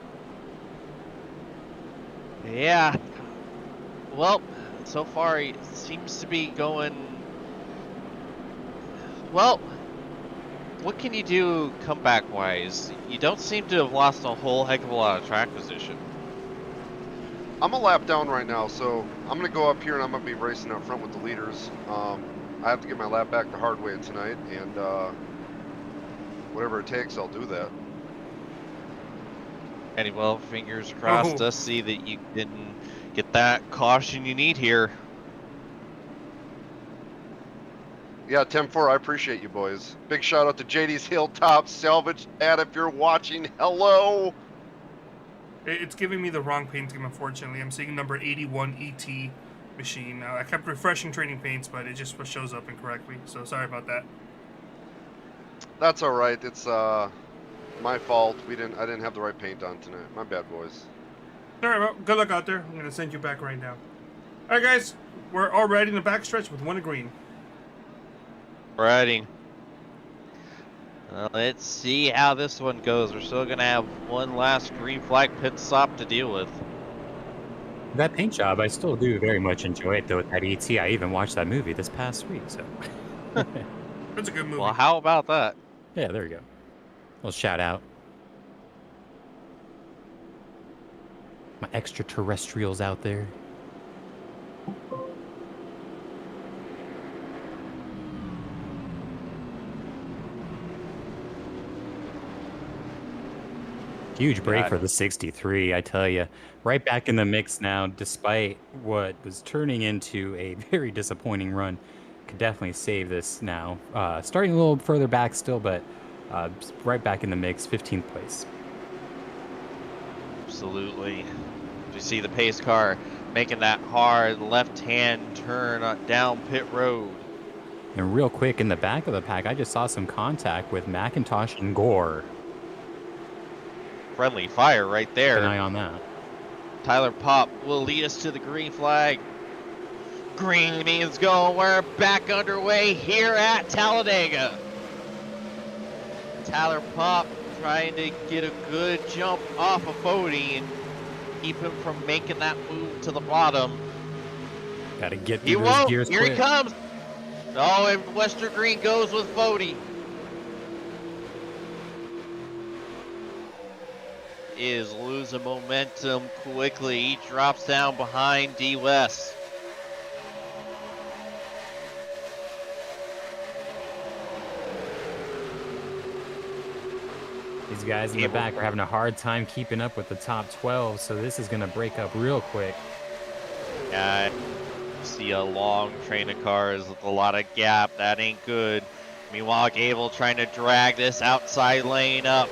Yeah. Well, so far it seems to be going well. What can you do comeback wise? You don't seem to have lost a whole heck of a lot of track position. I'm a lap down right now, so I'm going to go up here and I'm going to be racing out front with the leaders. I have to get my lap back the hard way tonight, and whatever it takes, I'll do that. And well, fingers crossed, Dusty, that you can get that caution you need here. Yeah, 10-4, I appreciate you boys. Big shout out to JD's Hilltop Salvage. Ad, if you're watching, hello. It's giving me the wrong paint scheme, unfortunately. I'm seeing number 81 ET machine. I kept refreshing trading paints, but it just shows up incorrectly. So sorry about that. That's all right. It's my fault. I didn't have the right paint on tonight. My bad, boys. All right, well, good luck out there. I'm gonna send you back right now. All right, guys, we're already in the backstretch with one green. Alrighty. Let's see how this one goes. We're still gonna have one last green flag pit stop to deal with. That paint job, I still do very much enjoy it, though, at that ET. I even watched that movie this past week, so. That's a good movie. Well, how about that? Yeah, there we go. Little shout out. My extraterrestrials out there. Huge break Yeah. for the 63, I tell you. Right back in the mix now, despite what was turning into a very disappointing run. Could definitely save this now. Starting a little further back still, but right back in the mix, 15th place. Absolutely. You see the pace car making that hard left-hand turn down pit road. And real quick, in the back of the pack, I just saw some contact with McIntosh and Gore. Friendly fire right Keep there. an eye on that. Tyler Pop will lead us to the green flag. Green means go. We're back underway here at Talladega. Tyler Pop trying to get a good jump off of Fody and keep him from making that move to the bottom. Got to get He through those won't. gears Here quick. he comes. Oh, and Western Green goes with Fody. Is losing momentum quickly. He drops down behind D West. These guys in the back are having a hard time keeping up with the top 12, so this is going to break up real quick. Yeah, I see a long train of cars with a lot of gap. That ain't good. Meanwhile, Gable trying to drag this outside lane up.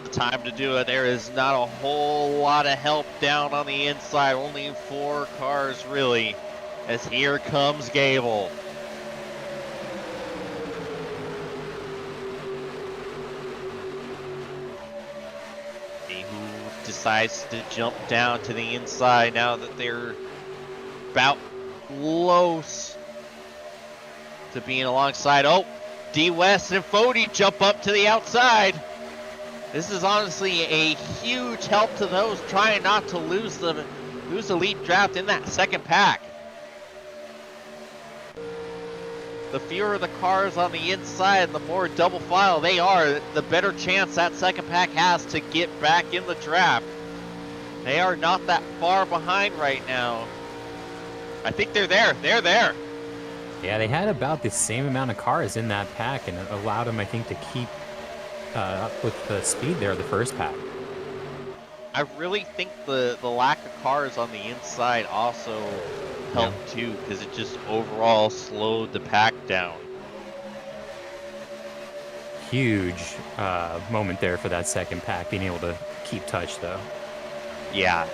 The time to do it. There is not a whole lot of help down on the inside. Only 4 cars really. As here comes Gable. Who decides to jump down to the inside now that they're about close to being alongside. Oh, D West and Fody jump up to the outside. This is honestly a huge help to those trying not to lose the lead draft in that second pack. The fewer the cars on the inside, the more double file they are, the better chance that second pack has to get back in the draft. They are not that far behind right now. I think they're there. They're there. Yeah, they had about the same amount of cars in that pack, and it allowed them, I think, to keep up with the speed there of the first pack. I really think the lack of cars on the inside also helped too, because it just overall slowed the pack down. Huge moment there for that second pack, being able to keep touch, though. Yeah.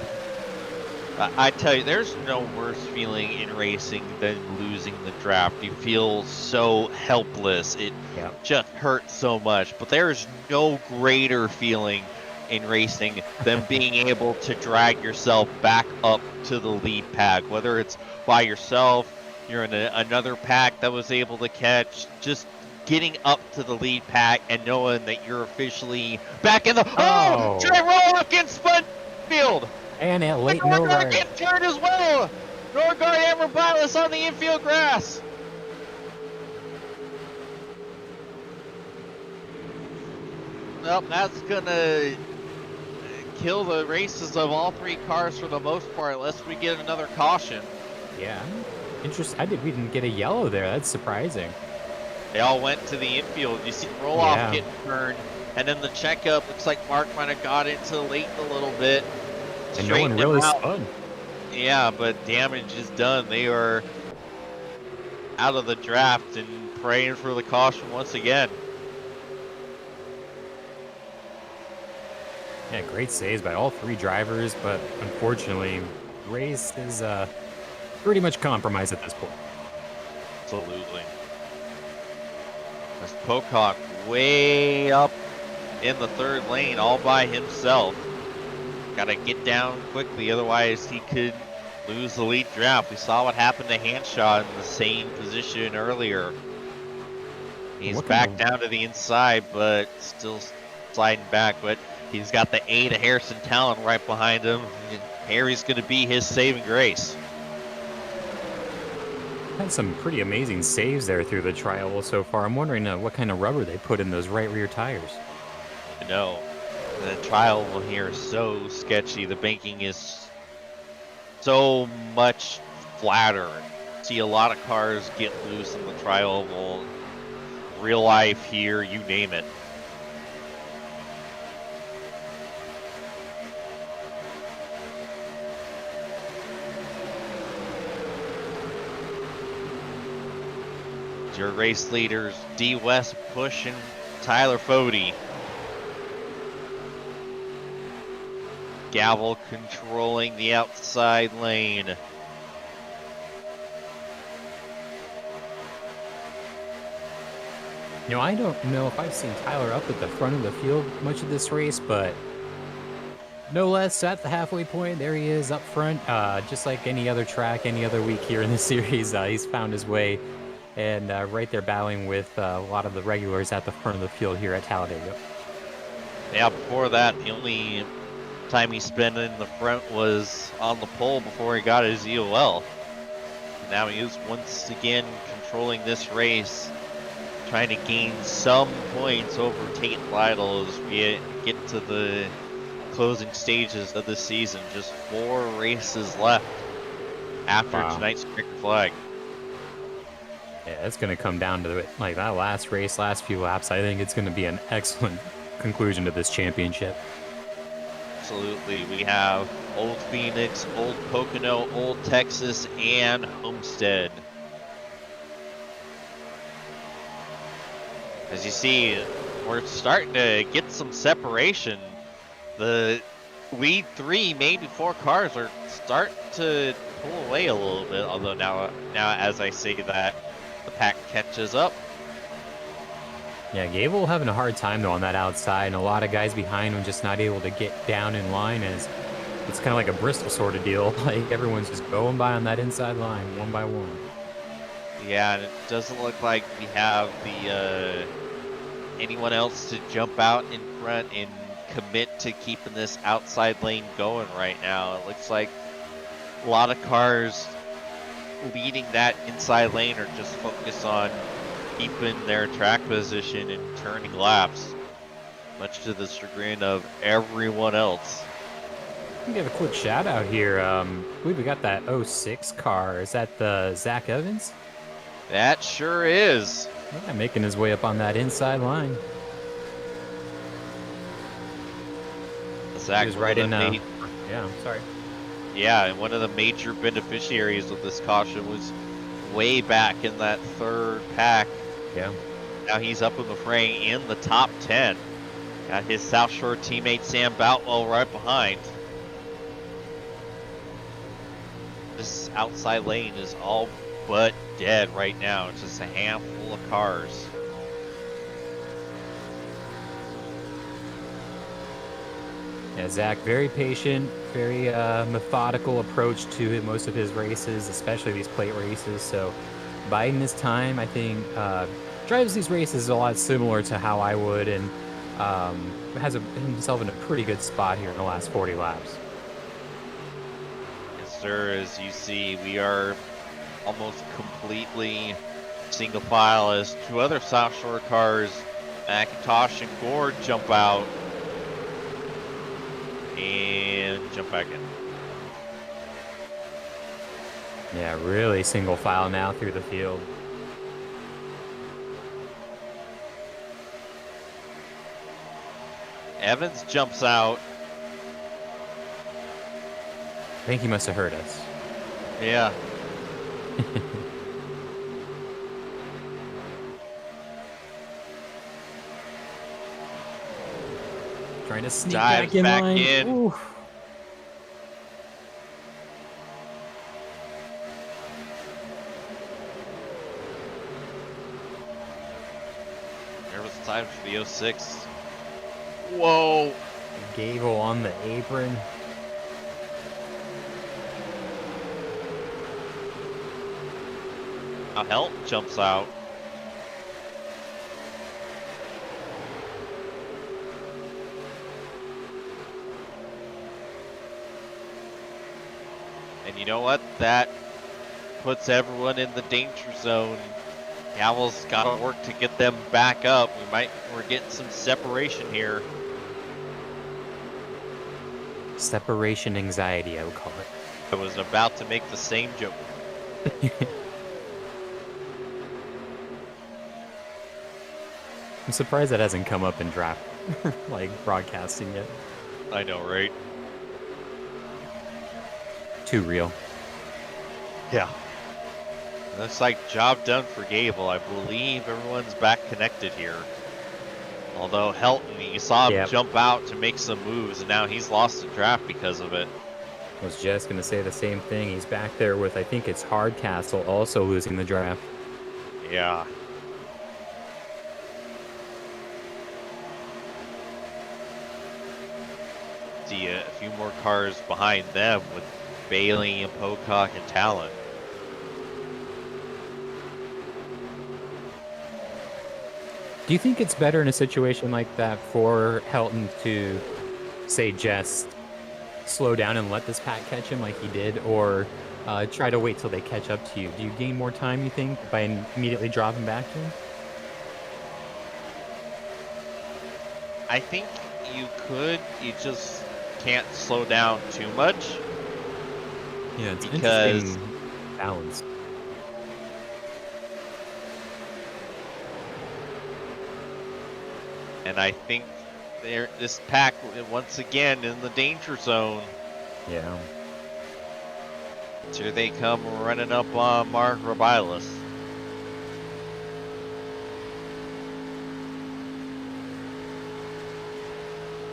I tell you, there's no worse feeling in racing than losing the draft. You feel so helpless. It just hurts so much. But there's no greater feeling in racing than being able to drag yourself back up to the lead pack, whether it's by yourself, you're in another pack that was able to catch, just getting up to the lead pack and knowing that you're officially back in the Trey Roloff gets spun field, and at late Norgard gets turned as well. Norgard and Robilas on the infield grass. Well, that's gonna kill the races of all 3 cars for the most part, unless we get another caution. Yeah, interesting. We didn't get a yellow there. That's surprising. They all went to the infield. You see Roloff getting turned, and then the checkup looks like Mark might have got into late a little bit. And no one really spun. Yeah, but damage is done. They are out of the draft and praying for the caution once again. Yeah, great saves by all 3 drivers, but unfortunately, the race is pretty much compromised at this point. Absolutely. There's Pocock way up in the 3rd lane all by himself. Got to get down quickly, otherwise he could lose the lead draft. We saw what happened to Hanshaw in the same position earlier. He's back down to the inside, but still sliding back. But he's got the 8 of Harrison Talon right behind him. Harry's going to be his saving grace. Had some pretty amazing saves there through the trial so far. I'm wondering what kind of rubber they put in those right rear tires. No, the trial here is so sketchy. The banking is so much flatter. See a lot of cars get loose in the trial. Well, real life here, you name it. Your race leaders, D West pushing Tyler Fody. Gavel controlling the outside lane. You know, I don't know if I've seen Tyler up at the front of the field much of this race, but no less at the halfway point, there he is up front. Just like any other track, any other week here in the series, he's found his way and right there battling with a lot of the regulars at the front of the field here at Talladega. Yeah, before that, the only time he spent in the front was on the pole before he got his EOL. Now he is once again controlling this race, trying to gain some points over Tate Lytle as we get to the closing stages of the season. Just 4 races left after tonight's checkered flag. Yeah, it's going to come down to like that last race, last few laps. I think it's going to be an excellent conclusion to this championship. Absolutely. We have Old Phoenix, Old Pocono, Old Texas, and Homestead. As you see, we're starting to get some separation. The lead 3, maybe 4 cars are starting to pull away a little bit, although now as I say that, the pack catches up. Yeah, Gable having a hard time though on that outside, and a lot of guys behind him just not able to get down in line. As it's kind of like a Bristol sort of deal. Like everyone's just going by on that inside line one by one. Yeah, and it doesn't look like we have the anyone else to jump out in front and commit to keeping this outside lane going right now. It looks like a lot of cars leading that inside lane are just focused on keeping their track position and turning laps, much to the chagrin of everyone else. We give a quick shout out here. I believe we got that 06 car. Is that the Zach Evans? That sure is. Yeah, making his way up on that inside line. Zach was right in. Yeah, sorry. Yeah, and one of the major beneficiaries of this caution was way back in that 3rd pack. Yeah. Now he's up in the fray in the top 10. Got his South Shore teammate Sam Boutwell right behind. This outside lane is all but dead right now. It's just a handful of cars. Yeah, Zach, very patient, very methodical approach to most of his races, especially these plate races. So biding his time, I think, drives these races a lot similar to how I would, and has himself in a pretty good spot here in the last 40 laps. Yes, sir. As you see, we are almost completely single file as 2 other South Shore cars, McIntosh and Gord, jump out and jump back in. Yeah, really single file now through the field. Evans jumps out. I think he must have heard us. Yeah. Trying to sneak Dives back in back line. in. Ooh. There was time for the 06. Whoa. Gable on the apron. Now Helton jumps out. And you know what? That puts everyone in the danger zone. Gavel's got to work to get them back up. We're getting some separation here. Separation anxiety, I would call it. I was about to make the same joke. I'm surprised that hasn't come up in draft, like broadcasting yet. I know, right? Too real. Yeah. Looks like job done for Gable. I believe everyone's back connected here. Although Helton, you saw him jump out to make some moves, and now he's lost the draft because of it. I was just going to say the same thing. He's back there with, I think it's Hardcastle, also losing the draft. Yeah. See a few more cars behind them with Bailey and Pocock and Talon. Do you think it's better in a situation like that for Helton to, say, just slow down and let this pack catch him like he did, or try to wait till they catch up to you? Do you gain more time, you think, by immediately dropping back to him? I think you could. You just can't slow down too much. Yeah, it's because interesting balance. And I think this pack once again in the danger zone. Yeah. So here they come running up on Mark Robilas.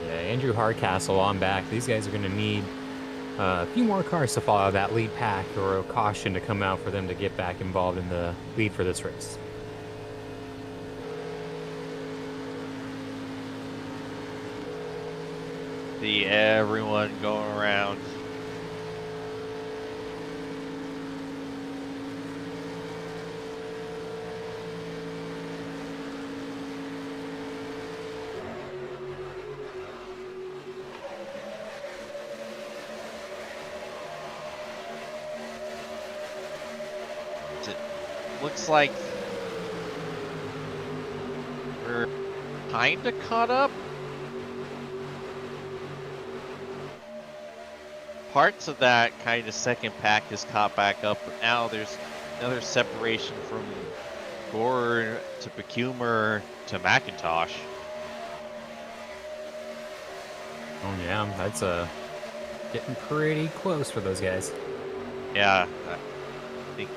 Yeah, Andrew Hardcastle on back. These guys are going to need a few more cars to follow that lead pack, or a caution to come out for them to get back involved in the lead for this race. See everyone going around. It looks like we're kinda caught up. Parts of that kind of second pack is caught back up, but now there's another separation from Gore to Becumer to McIntosh. Oh yeah, that's getting pretty close for those guys. Yeah, I think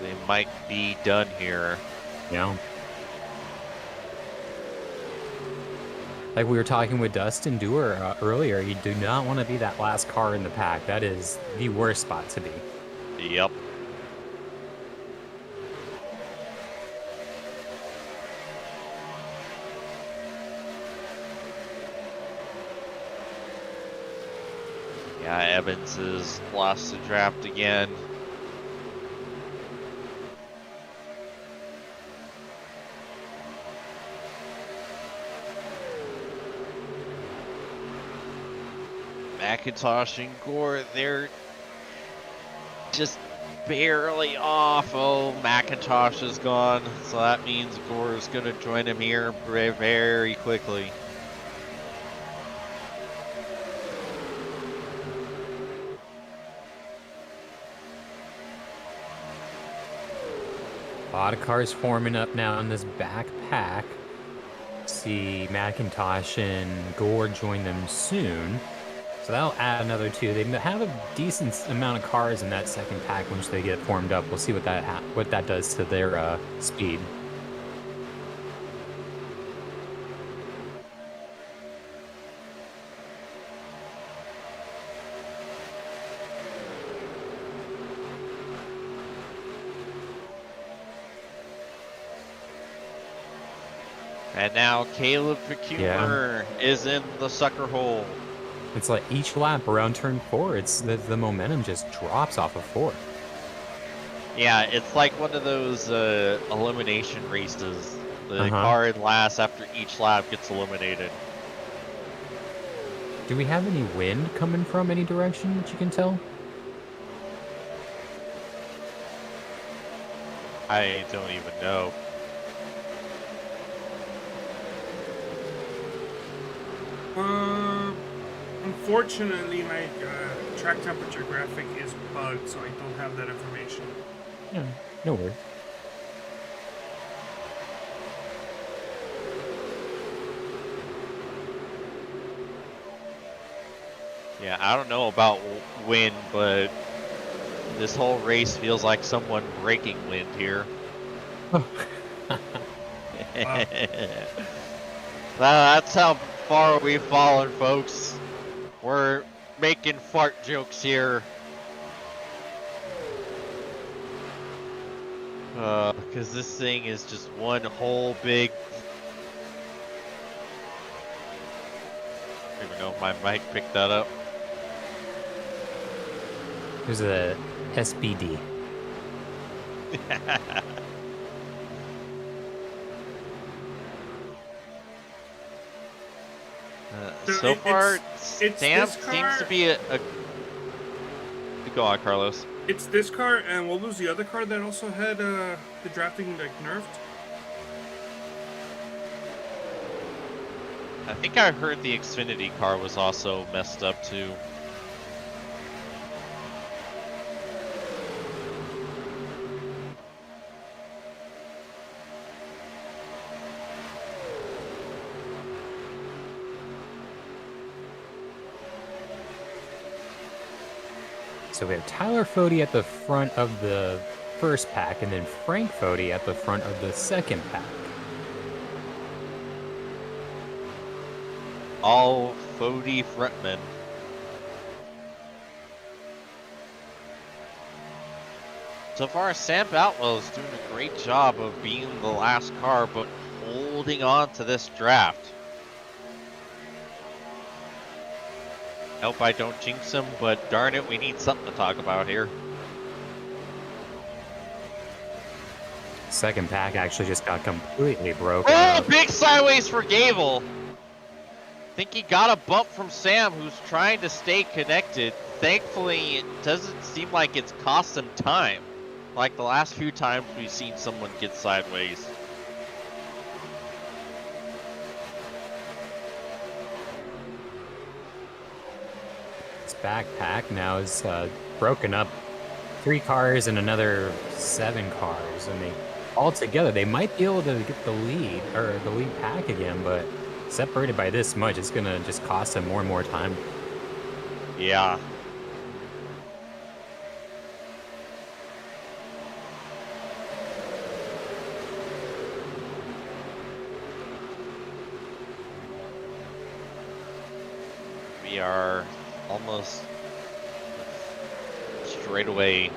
they might be done here. Yeah. Like we were talking with Dustin Dewar earlier, you do not want to be that last car in the pack. That is the worst spot to be. Yep. Yeah, Evans has lost the draft again. McIntosh and Gore, they're just barely off. Oh, McIntosh is gone, so that means Gore is going to join him here very, very quickly. A lot of cars forming up now in this back pack. See McIntosh and Gore join them soon. So that'll add another two. They have a decent amount of cars in that second pack once they get formed up. We'll see what that does to their speed. And now Caleb Becumer is in the sucker hole. It's like each lap around turn 4, it's the momentum just drops off of 4. Yeah, it's like one of those elimination races. The Uh-huh. car in last after each lap gets eliminated. Do we have any wind coming from any direction that you can tell? I don't even know. Unfortunately, my track temperature graphic is bugged, so I don't have that information. Yeah, no worries. Yeah, I don't know about wind, but this whole race feels like someone breaking wind here. That's how far we've fallen, folks. We're making fart jokes here. Because this thing is just one whole big... I don't even know if my mic picked that up. There's a SBD. So far, it's Sam this car- seems to be a... Go on, Carlos. It's this car, and what was the other car that also had the drafting like nerfed? I think I heard the Xfinity car was also messed up too. So we have Tyler Fody at the front of the first pack, and then Frank Fody at the front of the second pack. All Fody frontmen. So far, Sam Boutwell is doing a great job of being the last car, but holding on to this draft. Hope I don't jinx him, but darn it, we need something to talk about here. Second pack actually just got completely broken Oh, up. big sideways for Gable. Think he got a bump from Sam, who's trying to stay connected. Thankfully, it doesn't seem like it's cost him time. Like the last few times we've seen someone get sideways. This backpack now is broken up. 3 cars and another 7 cars, and they all together they might be able to get the lead or the lead pack again, but separated by this much, it's gonna just cost them more and more time. Yeah. We are almost straight away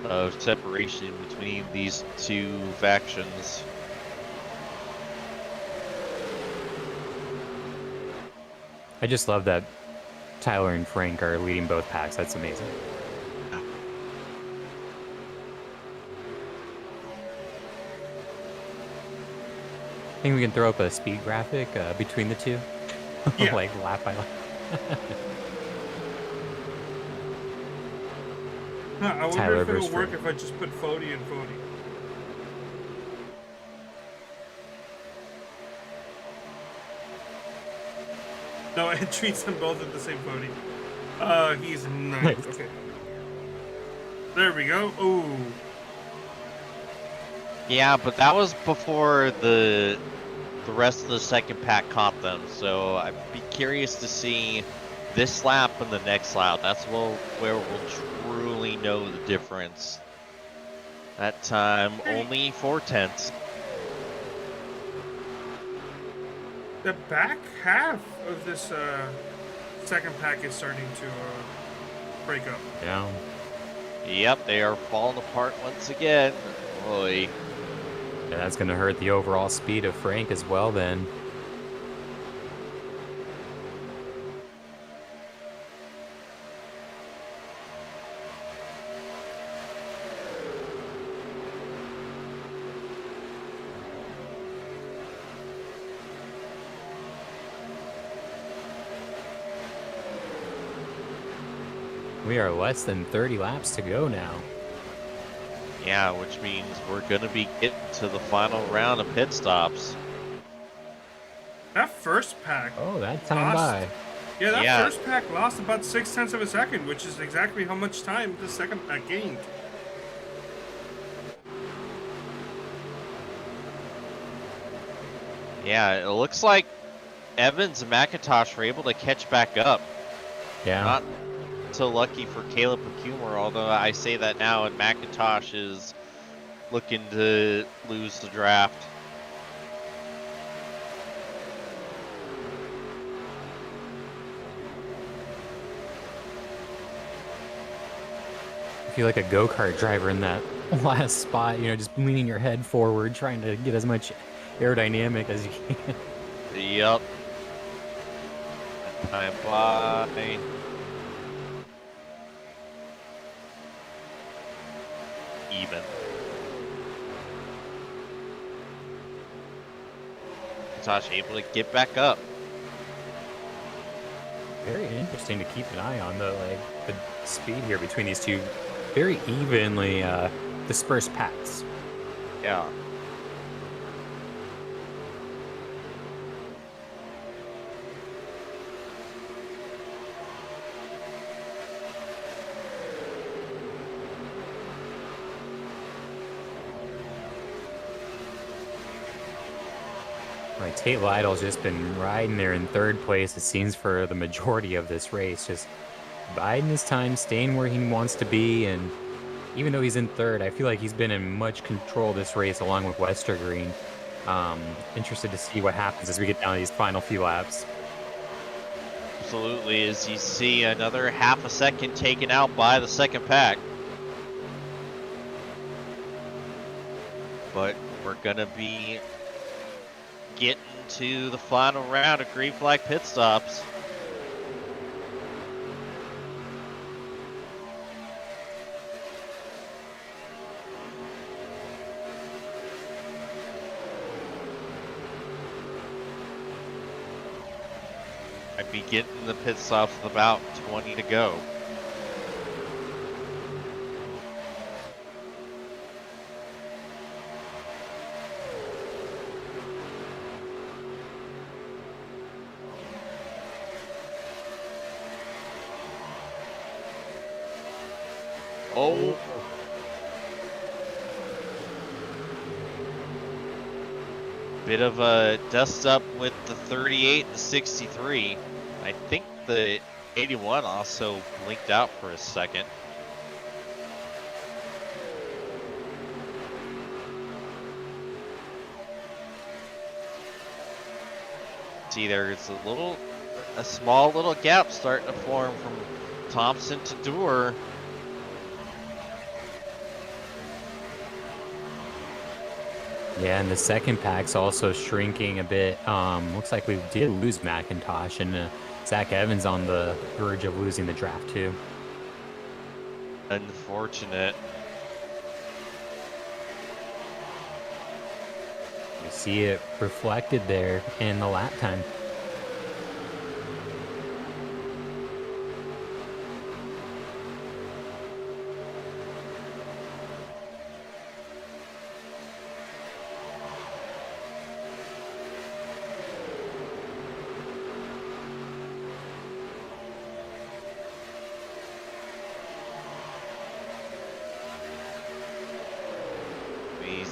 of separation between these two factions. I just love that Tyler and Frank are leading both packs. That's amazing. I think we can throw up a speed graphic between the two, Yeah. like lap by lap. I wonder Tyler if it'll versus work Frank. if I just put Fody and Fody. No, it treats them both at the same Fody. He's nice. Okay. There we go. Ooh. Yeah, but that was before the rest of the second pack caught them, so I'd be curious to see this lap and the next lap. That's where we'll truly know the difference. That time, only 4/10. The back half of this second pack is starting to break up. Yeah. Yep, they are falling apart once again. Boy. Yeah, that's going to hurt the overall speed of Frank as well then. We are less than 30 laps to go now. Yeah, which means we're going to be getting to the final round of pit stops. That first pack. Oh, that time lost- by. Yeah, that Yeah. first pack lost about 0.6 of a second, which is exactly how much time the second pack gained. Yeah, it looks like Evans and McIntosh were able to catch back up. Yeah. Not so lucky for Caleb Pacumer, although I say that now, and McIntosh is looking to lose the draft. I feel like a go-kart driver in that last spot, you know, just leaning your head forward, trying to get as much aerodynamic as you can. Yep. Time by. Even. McIntosh able to get back up. Very interesting to keep an eye on the speed here between these two very evenly dispersed packs. Yeah. Right, Tate Lytle's just been riding there in third place, it seems, for the majority of this race. Just biding his time, staying where he wants to be, and even though he's in third, I feel like he's been in much control of this race along with Westergreen. Interested to see what happens as we get down to these final few laps. Absolutely, as you see another half a second taken out by the second pack. But we're gonna be getting to the final round of green flag pit stops. I'd be getting the pit stops with about 20 to go. Oh. Bit of a dust up with the 38 and 63. I think the 81 also blinked out for a second. See, there's a small little gap starting to form from Thompson to Dewar. Yeah, and the second pack's also shrinking a bit. Looks like we did lose McIntosh, and Zach Evans on the verge of losing the draft too. Unfortunate. You see it reflected there in the lap time. We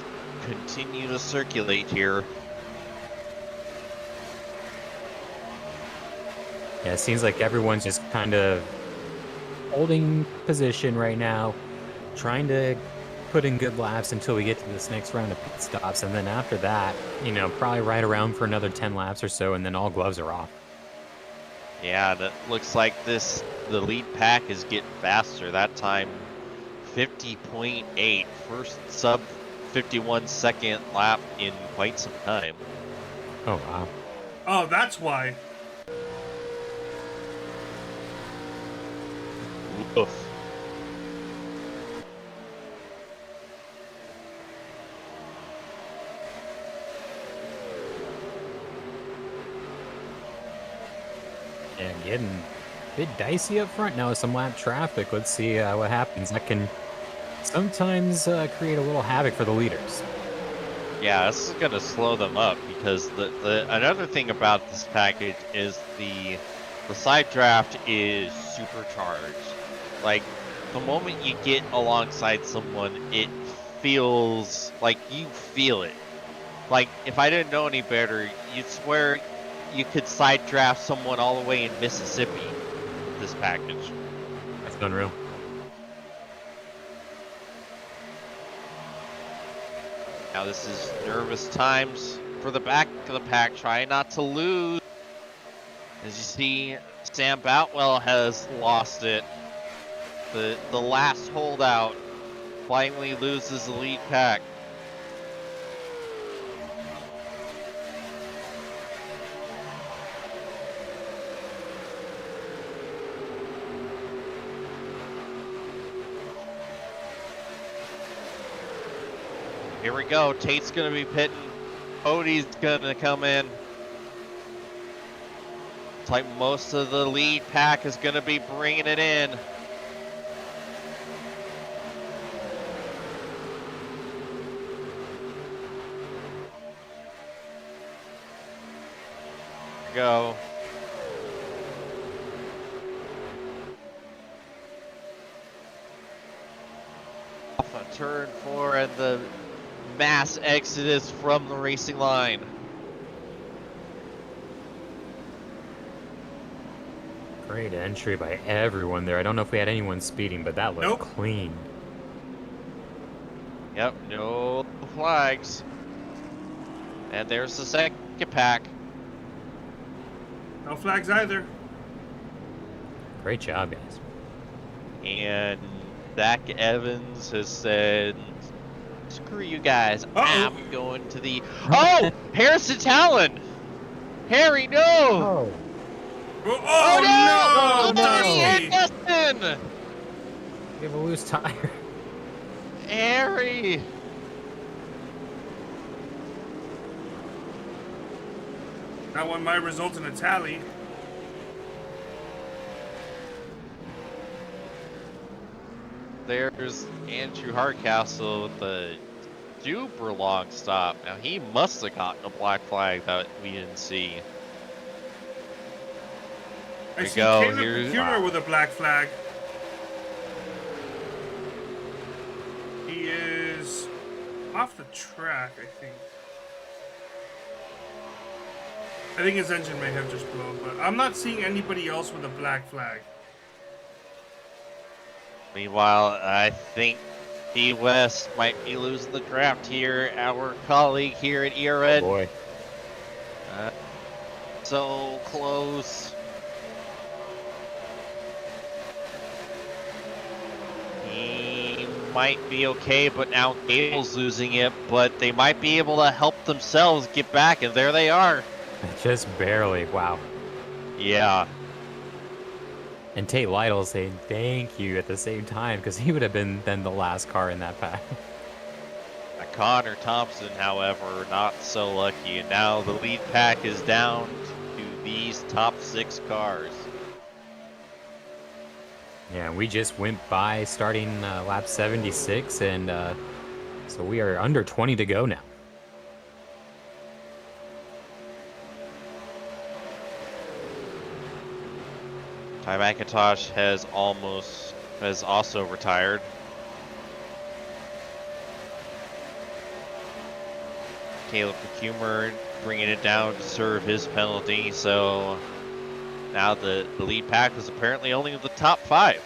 continue to circulate here. Yeah, it seems like everyone's just kind of holding position right now, trying to put in good laps until we get to this next round of pit stops. And then after that, you know, probably ride around for another 10 laps or so, and then all gloves are off. Yeah, that looks like the lead pack is getting faster. That time, 50.8, first sub 51 second lap in quite some time. Oh, wow. Oh, that's why. Oof. Yeah, getting bit dicey up front now with some lap traffic. Let's see what happens. That can sometimes create a little havoc for the leaders. Yeah, this is gonna slow them up because the another thing about this package is the side draft is supercharged. Like the moment you get alongside someone, it feels like you feel it. Like if I didn't know any better, you'd swear you could side draft someone all the way in Mississippi with this package. That's unreal. Now this is nervous times for the back of the pack, trying not to lose. As you see, Sam Boutwell has lost it. The last holdout finally loses the lead pack. Here we go. Tate's going to be pitting. Cody's going to come in. It's like most of the lead pack is going to be bringing it in. Go. Off a turn 4 and the mass exodus from the racing line. Great entry by everyone there. I don't know if we had anyone speeding, but that looked clean. Yep, no flags. And there's the second pack. No flags either. Great job, guys. And Zach Evans has said, screw you guys. I'm going to the... Oh! Harrison Talon! Harry, no! Oh. Oh, no! Dusty! Dusty! Dustin! We have a loose tire. Harry! That one might result in a tally. There's Andrew Hardcastle with the super long stop. Now he must have gotten a black flag that we didn't see. I we see go. Caleb Here's Procure with a black flag. He is off the track, I think. I think his engine may have just blown, but I'm not seeing anybody else with a black flag. Meanwhile, I think E West might be losing the draft here. Our colleague here at ERN. Oh boy. So close. He might be okay, but now Gable's losing it. But they might be able to help themselves get back, and there they are. Just barely. Wow. Yeah. And Tate Lytle saying thank you at the same time because he would have been then the last car in that pack. Connor Thompson, however, not so lucky. And now the lead pack is down to these top 6 cars. Yeah, we just went by starting lap 76, and so we are under 20 to go now. Ty McIntosh has also retired. Caleb Kumer bringing it down to serve his penalty. So now the lead pack is apparently only the top 5.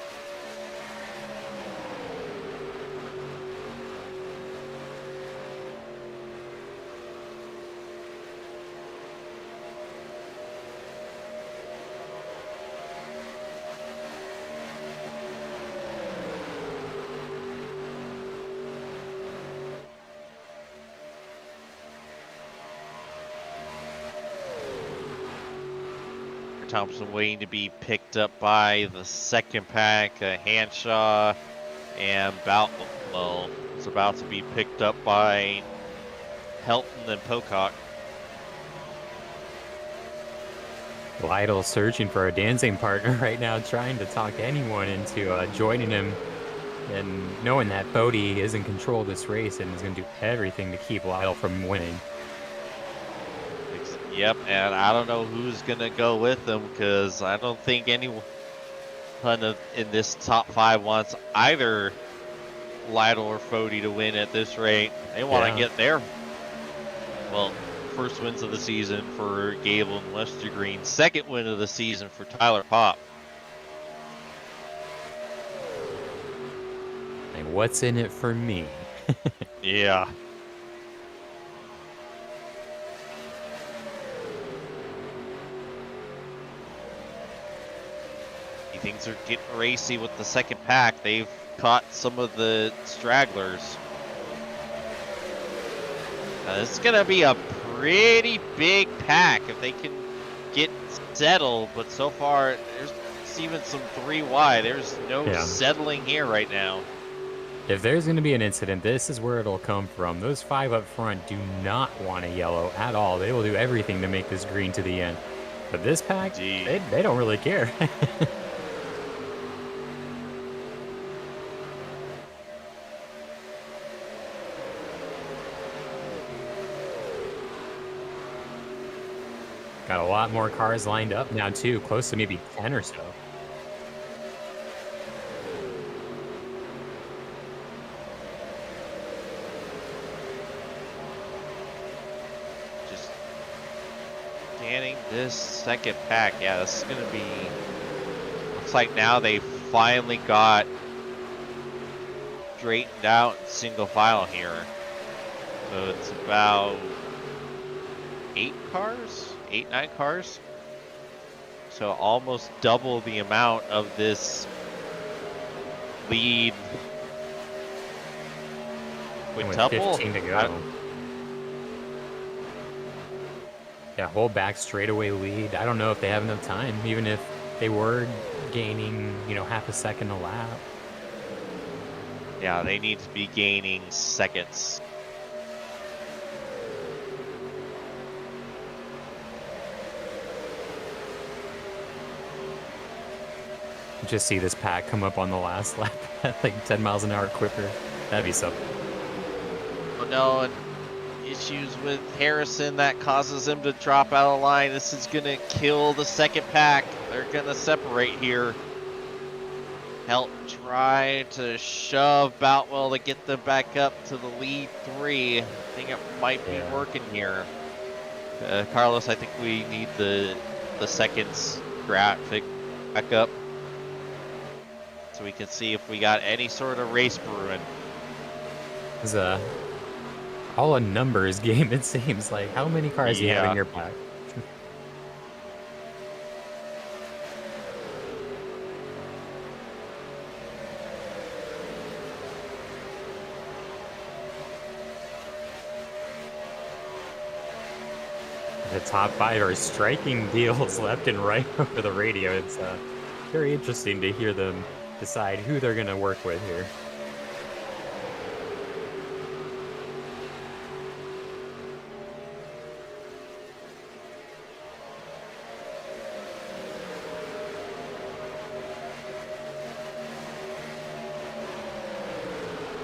Thompson waiting to be picked up by the second pack. Hanshaw and Boutwell is about to be picked up by Helton and Pocock. Lytle searching for a dancing partner right now, trying to talk anyone into joining him, and knowing that Bodie is in control of this race and is going to do everything to keep Lytle from winning. Yep, and I don't know who's going to go with him because I don't think anyone in this top 5 wants either Lytle or Fody to win at this rate. They want to get there. Well, first wins of the season for Gable and Lester Green. Second win of the season for Tyler Pop. Like, what's in it for me? Yeah. Things are getting racy with the second pack. They've caught some of the stragglers. This is going to be a pretty big pack if they can get settled, but so far there's even some 3 wide. There's no settling here right now. If there's going to be an incident, this is where it'll come from. Those 5 up front do not want a yellow at all. They will do everything to make this green to the end. But this pack, they don't really care. Got a lot more cars lined up now, too, close to maybe 10 or so. Just scanning this second pack. Yeah, this is going to be... Looks like now they finally got straightened out in single file here. So it's about 8 cars? 8, 9 cars. So almost double the amount of this lead. Quintuple? With 15 to go. Yeah, whole back straightaway lead. I don't know if they have enough time, even if they were gaining, half a second a lap. Yeah, they need to be gaining seconds. Just see this pack come up on the last lap at like 10 miles an hour quicker. That'd be something. Oh no, and issues with Harrison that causes him to drop out of line. This is going to kill the second pack. They're going to separate here. Help try to shove Boutwell to get them back up to the lead 3. I think it might be working here. Carlos, I think we need the seconds graphic back up, so we can see if we got any sort of race brewing. It's all a numbers game, it seems like. How many cars do you have in your pack? The top 5 are striking deals left and right over the radio. It's very interesting to hear them decide who they're going to work with here.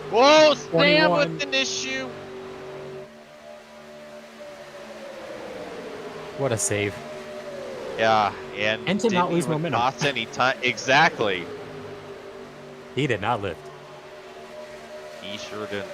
Whoa, Sam with an issue. What a save. Yeah, and to not lose momentum. Cost any time. Exactly. He did not lift. He sure didn't.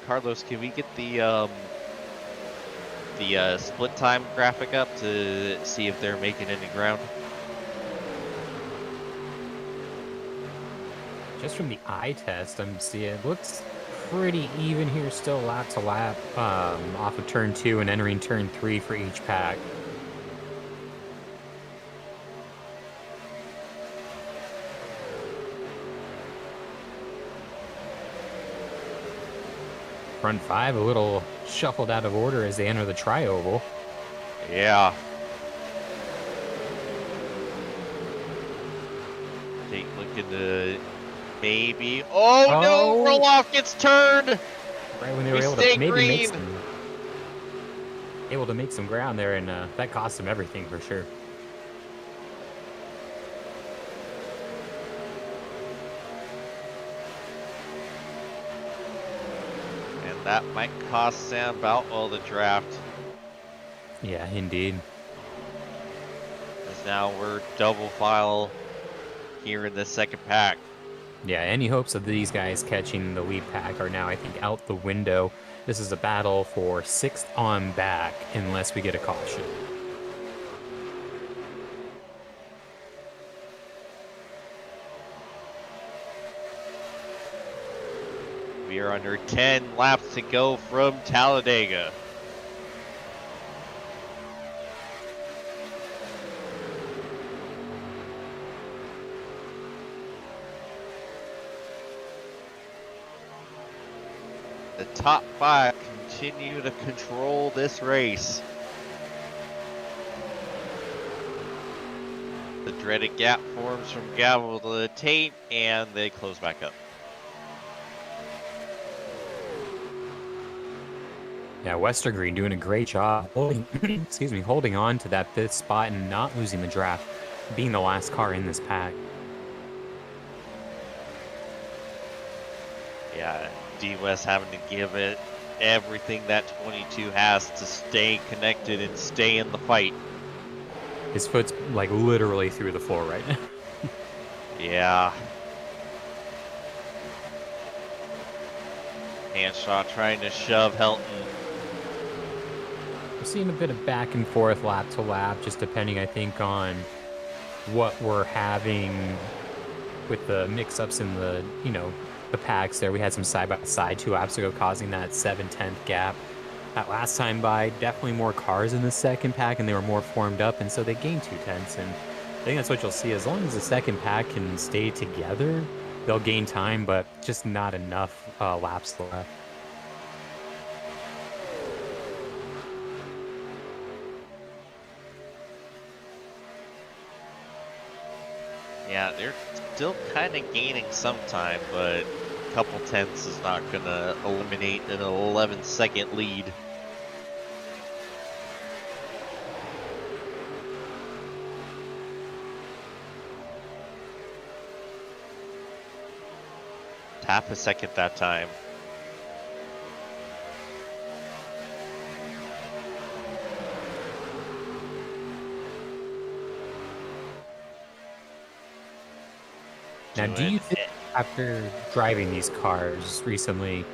Carlos, can we get the split time graphic up to see if they're making any ground? Just from the eye test, I'm seeing it looks pretty even here, still lap to lap, off of turn 2 and entering turn 3 for each pack. front five a little shuffled out of order as they enter the tri-oval. Yeah. Take looking to maybe. Oh, no! Roloff gets turned. Right when they were We able stay to maybe make green. some ground there, and that cost them everything for sure. And that might cost Sam Boutwell the draft. Yeah, indeed. As now we're double file here in the second pack. Yeah, any hopes of these guys catching the lead pack are now, I think, out the window. This is a battle for 6th on back unless we get a caution. We are under 10 laps to go from Talladega. The top 5 continue to control this race. The dreaded gap forms from Gavel to Tate, and they close back up. Yeah, Westergreen doing a great job holding, holding on to that 5th spot and not losing the draft, being the last car in this pack. Yeah, D West having to give it everything that 22 has to stay connected and stay in the fight. His foot's like literally through the floor right now. Yeah. Hanshaw trying to shove Helton. We're seeing a bit of back and forth lap to lap, just depending, I think, on what we're having with the mix-ups in the, the packs there. We had some side-by-side 2 laps ago causing that 7/10 gap. That last time by, definitely more cars in the second pack, and they were more formed up, and so they gained 2/10. And I think that's what you'll see. As long as the second pack can stay together, they'll gain time, but just not enough laps left. Yeah, they're still kind of gaining some time, but a couple tenths is not going to eliminate an 11-second lead. Half a second that time. Now, do you think, after driving these cars recently,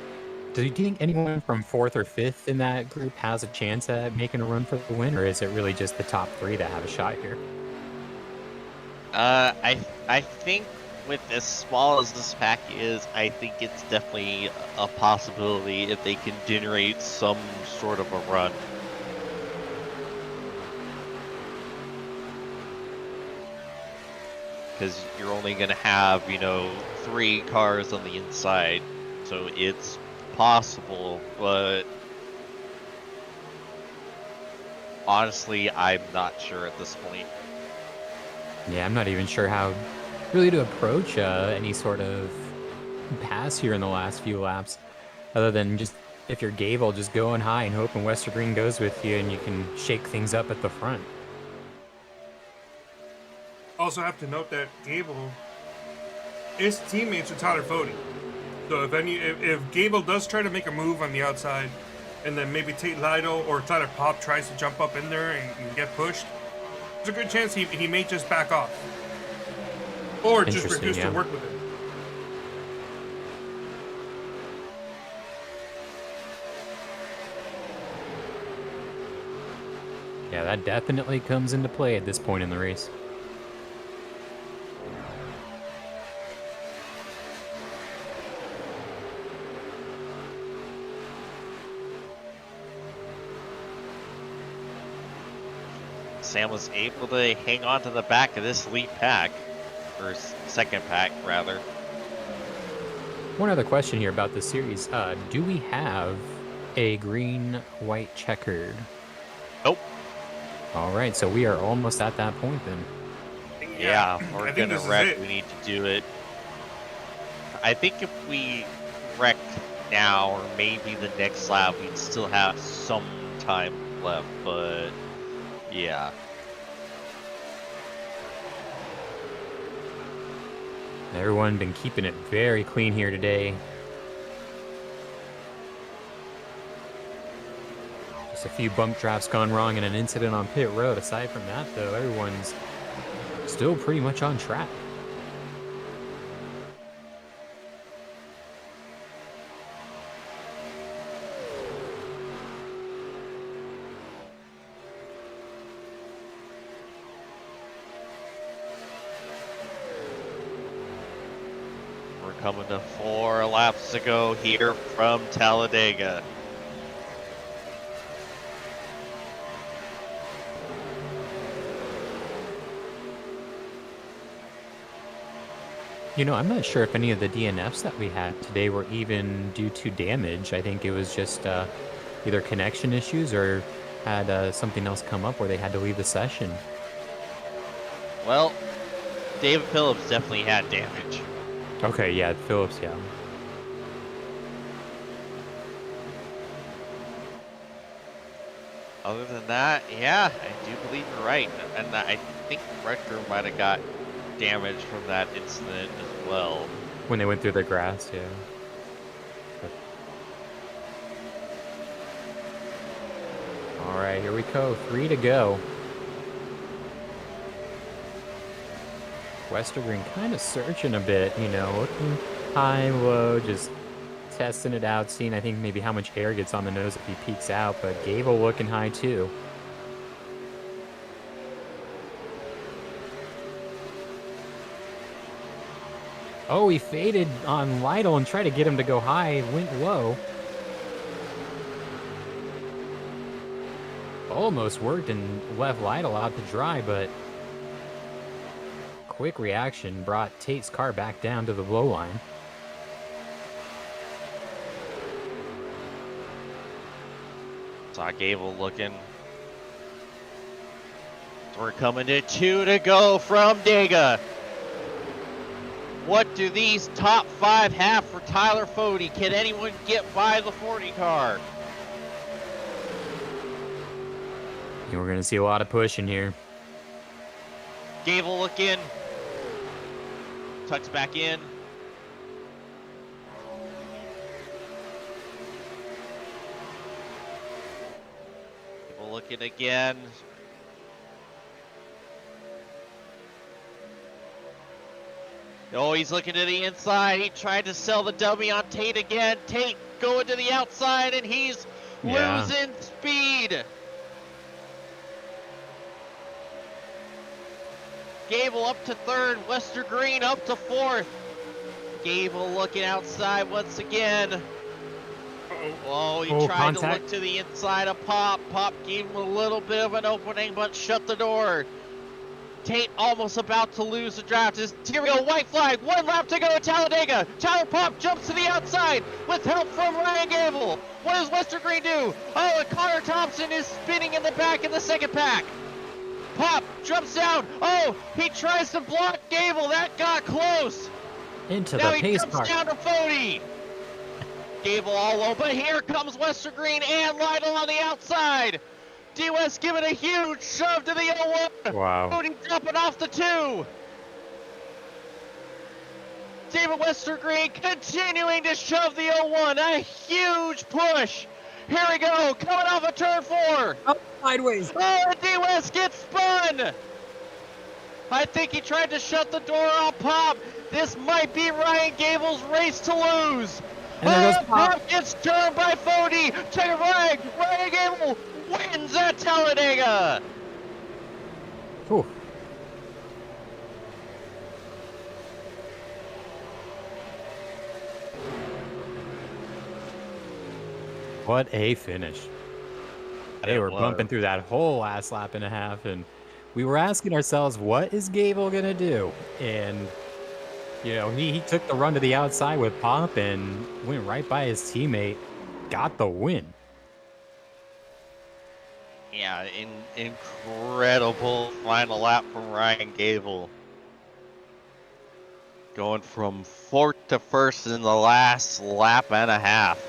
do you think anyone from 4th or 5th in that group has a chance at making a run for the win, or is it really just the top 3 that have a shot here? I think with as small as this pack is, I think it's definitely a possibility if they can generate some sort of a run. Because you're only going to have, 3 cars on the inside. So it's possible, but honestly, I'm not sure at this point. Yeah, I'm not even sure how really to approach any sort of pass here in the last few laps, other than just, if you're Gable, just going high and hoping Westergreen goes with you and you can shake things up at the front. Also have to note that Gable is teammates with Tyler Fode. So if Gable does try to make a move on the outside, and then maybe Tate Lido or Tyler Pop tries to jump up in there and get pushed, there's a good chance he may just back off. Or just refuse to work with him. Yeah, that definitely comes into play at this point in the race. Sam was able to hang on to the back of this lead pack, or second pack rather. One other question here about this series. Do we have a green-white checkered? Nope. All right, so we are almost at that point then. Yeah, I we're think gonna this is wreck. it. We need to do it. I think if we wreck now or maybe the next lap, we'd still have some time left. But yeah. Everyone been keeping it very clean here today. Just a few bump drafts gone wrong and an incident on pit road. Aside from that, though, everyone's still pretty much on track. We're coming to 4 laps to go here from Talladega. You know, I'm not sure if any of the DNFs that we had today were even due to damage. I think it was just either connection issues or had something else come up where they had to leave the session. Well, David Phillips definitely had damage. Okay, yeah, Phillips, yeah. Other than that, yeah, I do believe you're right. And I think Rector might have got damage from that incident as well. When they went through the grass, yeah. All right, here we go. 3 to go. Westergren kind of searching a bit, you know, looking high, low, just testing it out, seeing, I think, maybe how much air gets on the nose if he peeks out, but Gable looking high, too. Oh, he faded on Lytle and tried to get him to go high, went low. Almost worked and left Lytle out to dry, but quick reaction brought Tate's car back down to the low line. Saw Gable looking. We're coming to 2 to go from Dega. What do these top 5 have for Tyler Fode? Can anyone get by the 40 car? And we're going to see a lot of pushing here. Gable looking. Tucks back in. Gable looking again. Oh, he's looking to the inside. He tried to sell the dummy on Tate again. Tate going to the outside, and he's losing speed. Gable up to 3rd. Westergreen up to 4th. Gable looking outside once again. Oh, he tried to look to the inside of Pop. Pop gave him a little bit of an opening, but shut the door. Tate almost about to lose the draft. Here we go, white flag, 1 lap to go at Talladega. Tyler Pop jumps to the outside with help from Ryan Gable. What does Westergreen do? Oh, and Connor Thompson is spinning in the back in the 2nd pack. Pop jumps down. Oh, he tries to block Gable. That got close. Into now the pace car. Now he jumps down to Fode. Gable all low, but here comes Westergreen and Lytle on the outside. D-West giving a huge shove to the 01. Wow. Fode dropping off the 2. David Westergreen continuing to shove the 01. A huge push. Here we go, coming off of turn 4. Up sideways. Oh, and D-West gets spun. I think he tried to shut the door off Pop. This might be Ryan Gable's race to lose. And there goes Pop gets turned by Fode. Check flag. Ryan Gable wins at Talladega. Whew. What a finish. They were bumping through that whole last lap and a half, and we were asking ourselves, what is Gable going to do? And You know, he took the run to the outside with Pop and went right by his teammate, got the win. Yeah, incredible final lap from Ryan Gable. Going from 4th to 1st in the last lap and a half.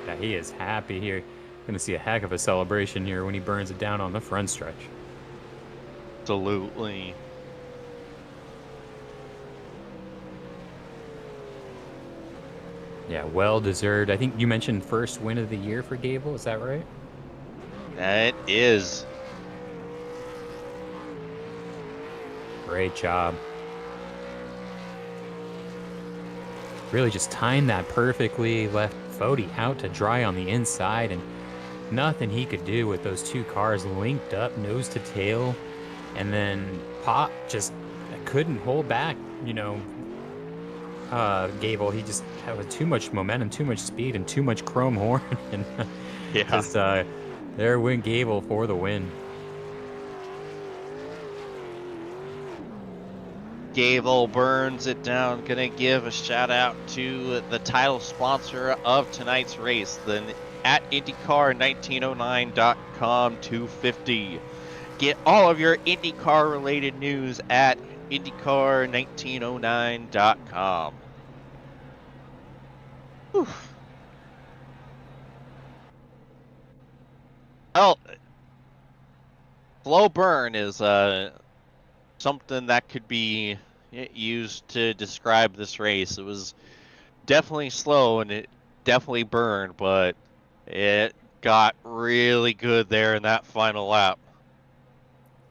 Yeah, he is happy here. Gonna see a heck of a celebration here when he burns it down on the front stretch. Absolutely. Yeah, well deserved. I think you mentioned first win of the year for Gable. Is that right? That is. Great job. Really just timed that perfectly. Left Fody out to dry on the inside, and nothing he could do with those two cars linked up nose to tail. And then Pop just couldn't hold back, you know, Gable. He just had too much momentum, too much speed, and too much chrome horn. And Yeah. just there went Gable for the win. Gable burns it down. Gonna give a shout out to the title sponsor of tonight's race, the at IndyCar1909.com 250. Get all of your IndyCar related news at IndyCar1909.com. Whew. Well, slow burn is something that could be used to describe this race. It was definitely slow and it definitely burned, but it got really good there in that final lap.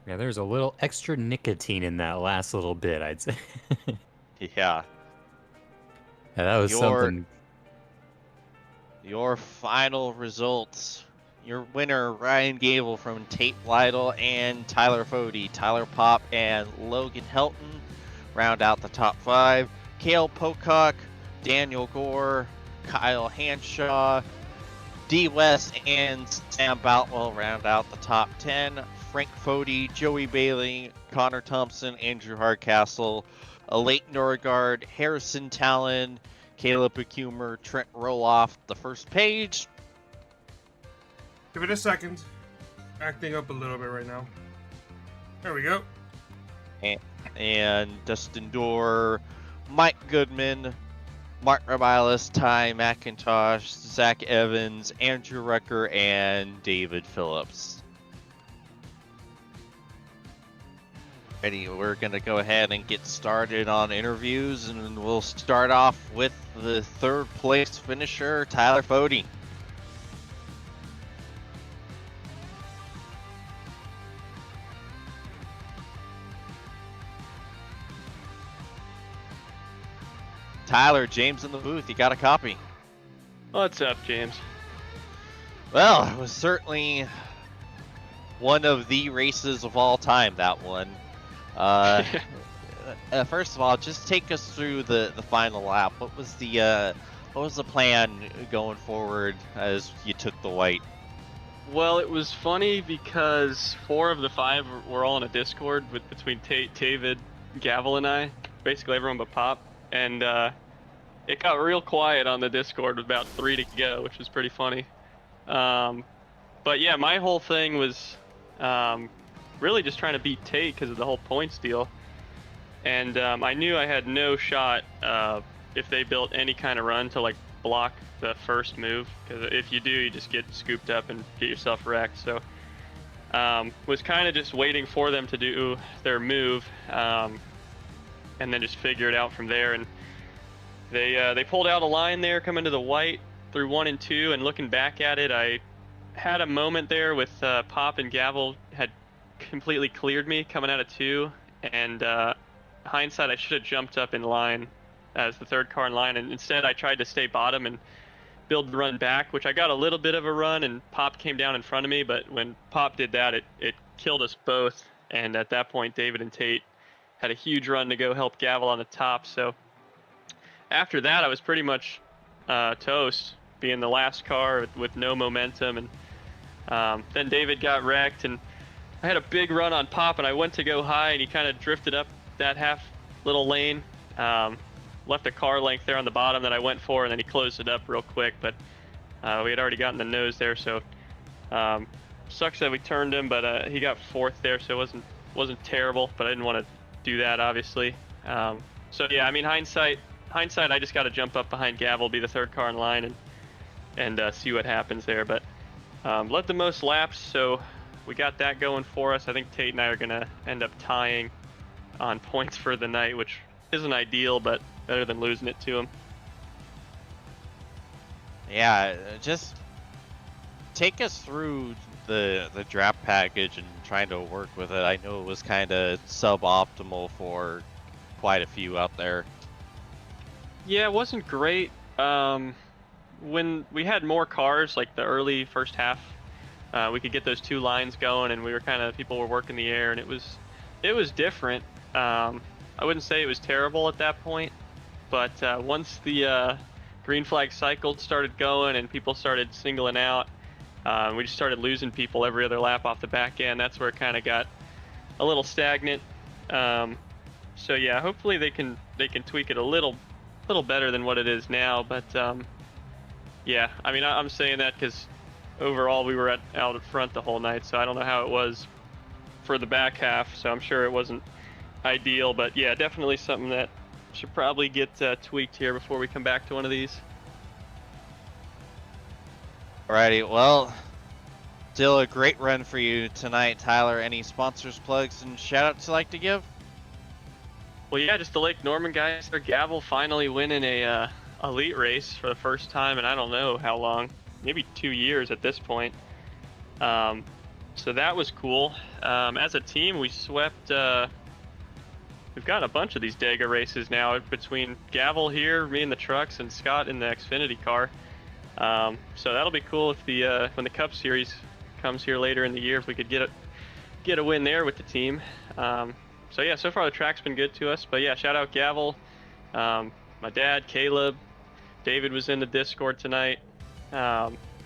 Yeah, there's a little extra nicotine in that last little bit, I'd say. Yeah. Yeah, that was something. Your final results. Your winner, Ryan Gable from Tate Lytle and Tyler Fody. Tyler Pop and Logan Helton round out the top 5. Cale Pocock, Daniel Gore, Kyle Hanshaw, D. West, and Sam Boutwell round out the top 10. Frank Fody, Joey Bailey, Connor Thompson, Andrew Hardcastle, Leighton Norgard, Harrison Talon, Caleb Becumer, Trent Roloff, the first page. Give it a second. Acting up a little bit right now. There we go. And Dustin Dorr, Mike Goodman, Mark Rabiles, Ty McIntosh, Zach Evans, Andrew Rucker, and David Phillips. Ready, we're going to go ahead and get started on interviews, and we'll start off with the 3rd place finisher, Tyler Fody. Tyler, James in the booth, you got a copy. What's up, James? Well, it was certainly one of the races of all time, that one. First of all, just take us through the final lap. What was the plan going forward as you took the white? Well, it was funny because 4 of the 5 were all in a Discord between David, Gavel, and I. Basically everyone but Pop. And it got real quiet on the Discord with about 3 to go, which was pretty funny. But yeah, my whole thing was really just trying to beat Tate because of the whole points deal. And I knew I had no shot if they built any kind of run to like block the first move, because if you do, you just get scooped up and get yourself wrecked. So was kind of just waiting for them to do their move and then just figure it out from there. And they pulled out a line there coming to the white through 1 and 2, and looking back at it, I had a moment there with Pop and Gavel had completely cleared me coming out of 2, and hindsight, I should have jumped up in line as the 3rd car in line, and instead I tried to stay bottom and build the run back, which I got a little bit of a run, and Pop came down in front of me, but when Pop did that, it killed us both, and at that point David and Tate had a huge run to go help Gavel on the top. So after that, I was pretty much toast, being the last car with no momentum, and then David got wrecked, and I had a big run on Pop, and I went to go high, and he kind of drifted up that half little lane, Left a car length there on the bottom that I went for, and then he closed it up real quick, but we had already gotten the nose there, so sucks that we turned him, but he got fourth there, so it wasn't terrible, but I didn't want to do that, obviously. So yeah, I mean, hindsight, I just got to jump up behind Gavel, be the third car in line, and see what happens there. But led the most laps, so we got that going for us. I think Tate and I are gonna end up tying on points for the night, which isn't ideal, but better than losing it to him. Yeah, just take us through the draft package and trying to work with it. I know it was kind of suboptimal for quite a few out there. Yeah, it wasn't great. When we had more cars, like the early first half, we could get those two lines going, and people were working the air, and it was different. I wouldn't say it was terrible at that point, but once the green flag cycle started going and people started singling out, we just started losing people every other lap off the back end. That's where it kind of got a little stagnant. So yeah, hopefully they can tweak it a little better than what it is now. But yeah, I mean, I'm saying that because overall we were out in front the whole night, so I don't know how it was for the back half. So I'm sure it wasn't ideal, but yeah, definitely something that should probably get tweaked here before we come back to one of these. Alrighty, well, still a great run for you tonight, Tyler. Any sponsors, plugs, and shout-outs you'd like to give? Well, yeah, just the Lake Norman guys. Their Gavel finally winning a elite race for the first time in I don't know how long, maybe 2 years at this point. So that was cool. As a team, we swept. We've got a bunch of these Dega races now between Gavel here, me in the trucks, and Scott in the Xfinity car. So that'll be cool if when the Cup Series comes here later in the year, if we could get a win there with the team. So yeah, so far the track's been good to us. But yeah, shout out Gavel, my dad, Caleb, David was in the Discord tonight,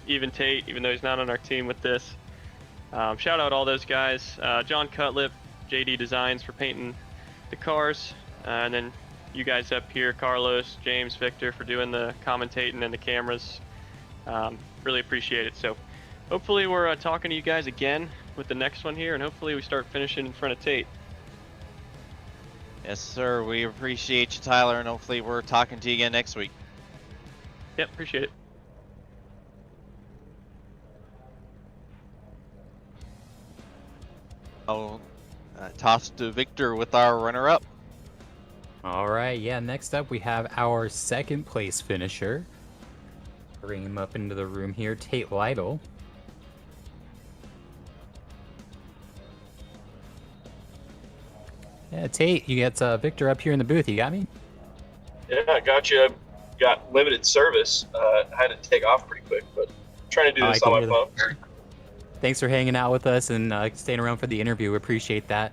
even Tate, even though he's not on our team with this. Shout out all those guys, John Cutlip, JD Designs for painting the cars, and then you guys up here, Carlos, James, Victor, for doing the commentating and the cameras. Really appreciate it. So hopefully we're talking to you guys again with the next one here, and hopefully we start finishing in front of Tate. Yes, sir. We appreciate you, Tyler, and hopefully we're talking to you again next week. Yep, appreciate it. I'll toss to Victor with our runner-up. All right, yeah, next up we have our second place finisher. Bring him up into the room here, Tate Lytle. Yeah, Tate, you got Victor up here in the booth. You got me? Yeah, I got you. Got limited service. I had to take off pretty quick, but trying to do this on my phone. Thanks for hanging out with us and staying around for the interview. We appreciate that.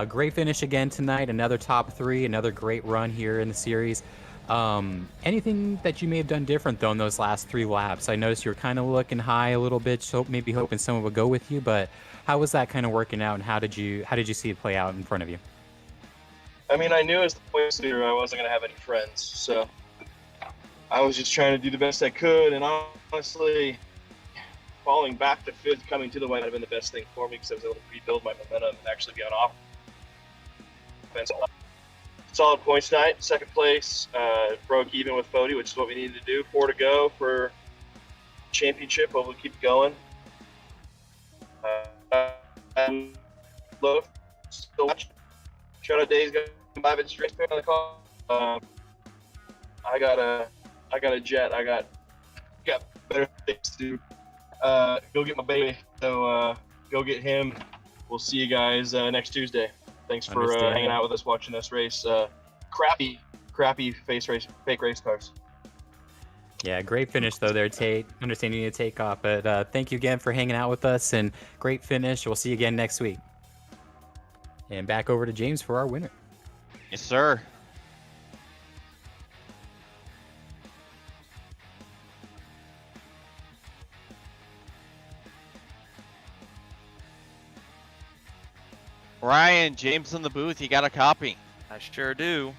Great finish again tonight. Another top three. Another great run here in the series. Anything that you may have done different though in those last 3 laps? I noticed you were kind of looking high a little bit, so maybe hoping someone would go with you. But how was that kind of working out, and how did you see it play out in front of you? I mean, I knew as the points leader I wasn't gonna have any friends, so I was just trying to do the best I could. And honestly, falling back to 5th, coming to the white, would have been the best thing for me because I was able to rebuild my momentum and actually be on offense. Solid points night. Second place, broke even with Fody, which is what we needed to do. 4 to go for championship. Hopefully keep it going. Love, still watching. Shout out Days going by with straight on the call. I got a jet. I got better things to do. Go get my baby. So go get him. We'll see you guys next Tuesday. Thanks for hanging out with us, watching us race crappy fake race cars. Yeah, great finish though there, Tate. Understanding you to take off, but thank you again for hanging out with us, and great finish. We'll see you again next week. And back over to James for our winner. Yes, sir. Ryan, James in the booth, you got a copy. I sure do.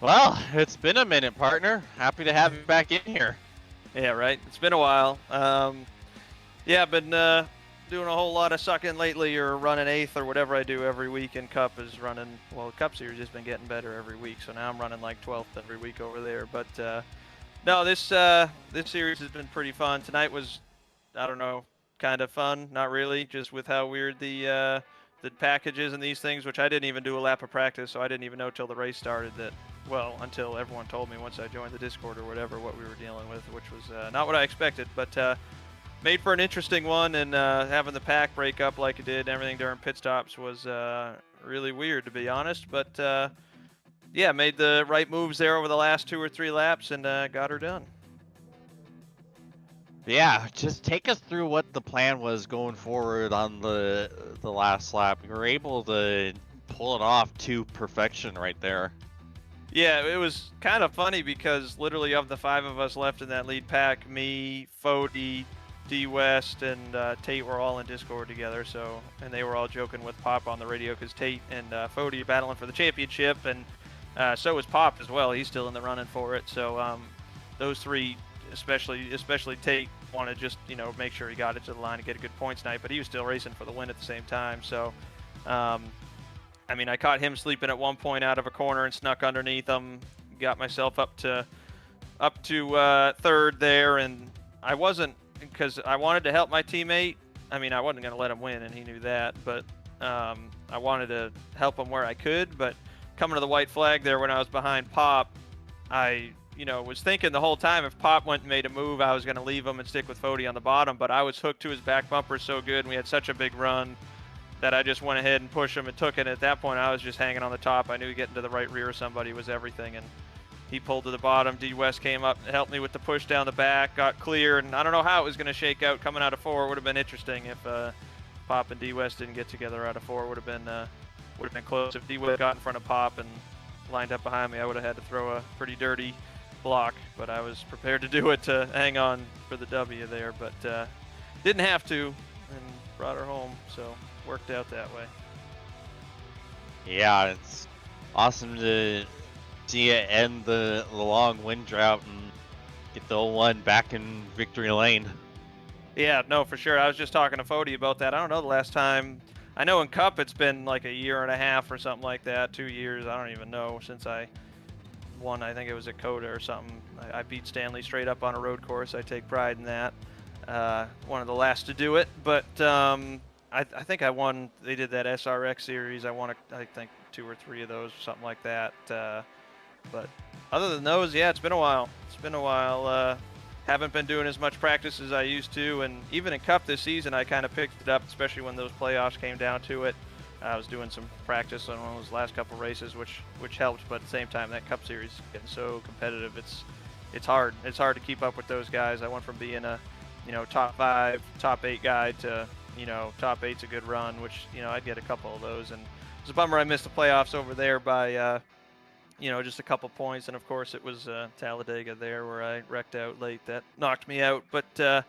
Well, it's been a minute, partner. Happy to have you back in here. Yeah, right. It's been a while. Yeah, I've been doing a whole lot of sucking lately, or running 8th or whatever I do every week. And Cup is running. Well, the Cup series has been getting better every week, so now I'm running like 12th every week over there. But no, this series has been pretty fun. Tonight was, I don't know, kind of fun. Not really, just with how weird the packages and these things, which I didn't even do a lap of practice, so I didn't even know till the race started that. Well, until everyone told me once I joined the Discord or whatever what we were dealing with, which was not what I expected, but made for an interesting one. And having the pack break up like it did, and everything during pit stops was really weird, to be honest. But yeah, made the right moves there over the last 2 or 3 laps and got her done. Yeah, just take us through what the plan was going forward on the last lap. You were able to pull it off to perfection right there. Yeah, it was kind of funny because literally of the 5 of us left in that lead pack, me, Fody, D West, and Tate were all in Discord together. So, and they were all joking with Pop on the radio because Tate and Fody are battling for the championship, and so is Pop as well. He's still in the running for it. So those 3, especially Tate, wanted to just make sure he got it to the line and get a good points night, but he was still racing for the win at the same time. So. I mean, I caught him sleeping at one point out of a corner and snuck underneath him. Got myself up to 3rd there, and I wasn't, because I wanted to help my teammate. I mean, I wasn't going to let him win, and he knew that. But I wanted to help him where I could. But coming to the white flag there when I was behind Pop, I was thinking the whole time if Pop went and made a move, I was going to leave him and stick with Fody on the bottom. But I was hooked to his back bumper so good, and we had such a big run that I just went ahead and pushed him and took it. At that point, I was just hanging on the top. I knew getting to the right rear of somebody was everything, and he pulled to the bottom. D West came up and helped me with the push down the back, got clear, and I don't know how it was going to shake out coming out of 4. It would have been interesting if Pop and D West didn't get together out of 4. Would have been close. If D West got in front of Pop and lined up behind me, I would have had to throw a pretty dirty block, but I was prepared to do it to hang on for the W there, but didn't have to, and brought her home, so worked out that way. Yeah, it's awesome to see it end the long win drought and get the 0-1 back in victory lane. Yeah, no, for sure. I was just talking to Fody about that. I don't know the last time. I know in Cup it's been like a year and a half or something like that, 2 years. I don't even know since I won. I think it was at Coda or something. I beat Stanley straight up on a road course. I take pride in that. One of the last to do it, but I think I won. They did that SRX series. I won, I think, 2 or 3 of those, something like that. But other than those, yeah, it's been a while. Haven't been doing as much practice as I used to, and even in Cup this season, I kind of picked it up, especially when those playoffs came down to it. I was doing some practice on those last couple races, which helped. But at the same time, that Cup series is getting so competitive. It's hard. It's hard to keep up with those guys. I went from being a top 5, top 8 guy to top 8's a good run, which I'd get a couple of those, and it's a bummer I missed the playoffs over there by just a couple points. And of course it was Talladega there where I wrecked out late. That knocked me out. But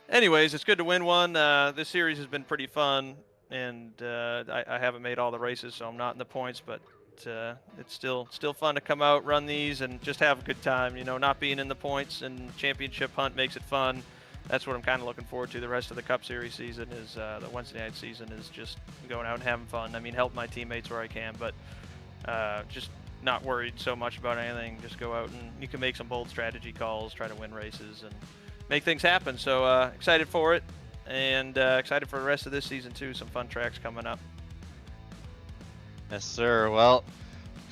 anyways, it's good to win one. This series has been pretty fun, and I haven't made all the races, so I'm not in the points, but it's still fun to come out, run these, and just have a good time. Not being in the points and championship hunt makes it fun. That's what I'm kind of looking forward to. The rest of the Cup Series season is the Wednesday night season is just going out and having fun. I mean, help my teammates where I can, but just not worried so much about anything. Just go out and you can make some bold strategy calls, try to win races, and make things happen. So excited for it, and excited for the rest of this season too. Some fun tracks coming up. Yes, sir. Well,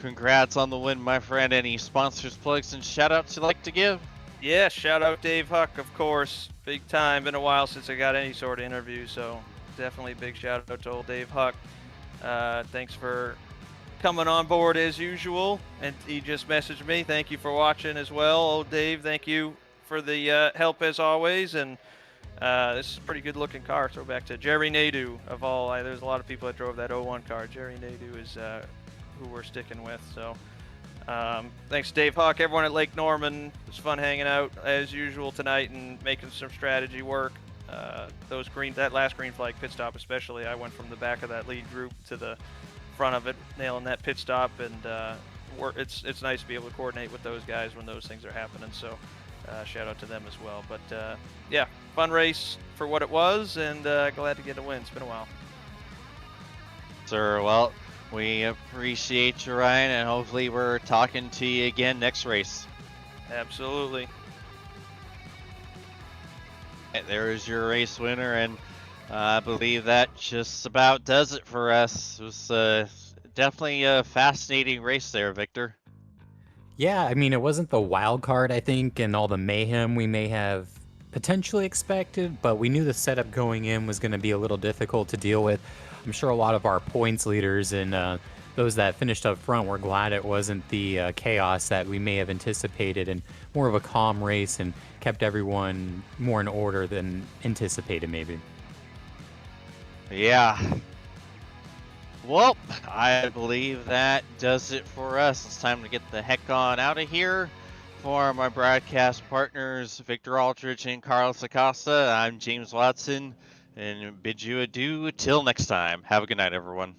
congrats on the win, my friend. Any sponsors, plugs, and shout-outs you'd like to give? Yeah, shout out Dave Huck, of course. Big time. Been a while since I got any sort of interview, so definitely big shout out to old Dave Huck. Thanks for coming on board as usual. And he just messaged me. Thank you for watching as well. Old Dave, thank you for the help as always. And this is a pretty good looking car. Throwback to Jerry Nadeau of all. There's a lot of people that drove that 01 car. Jerry Nadeau is who we're sticking with. So thanks to Dave Huck, everyone at Lake Norman. It was fun hanging out as usual tonight and making some strategy work. That last green flag pit stop especially, I went from the back of that lead group to the front of it, nailing that pit stop, and it's nice to be able to coordinate with those guys when those things are happening. So shout out to them as well. But yeah, fun race for what it was, and glad to get a win. It's been a while. Sir, well, we appreciate you, Ryan, and hopefully we're talking to you again next race. Absolutely. And there is your race winner, and I believe that just about does it for us. It was definitely a fascinating race there, Victor. Yeah, I mean, it wasn't the wild card, I think, and all the mayhem we may have potentially expected, but we knew the setup going in was going to be a little difficult to deal with. I'm sure a lot of our points leaders and those that finished up front were glad it wasn't the chaos that we may have anticipated, and more of a calm race and kept everyone more in order than anticipated, maybe. Yeah. Well, I believe that does it for us. It's time to get the heck on out of here. For my broadcast partners, Victor Aldrich and Carlos Acosta, I'm James Watson, and bid you adieu till next time. Have a good night, everyone.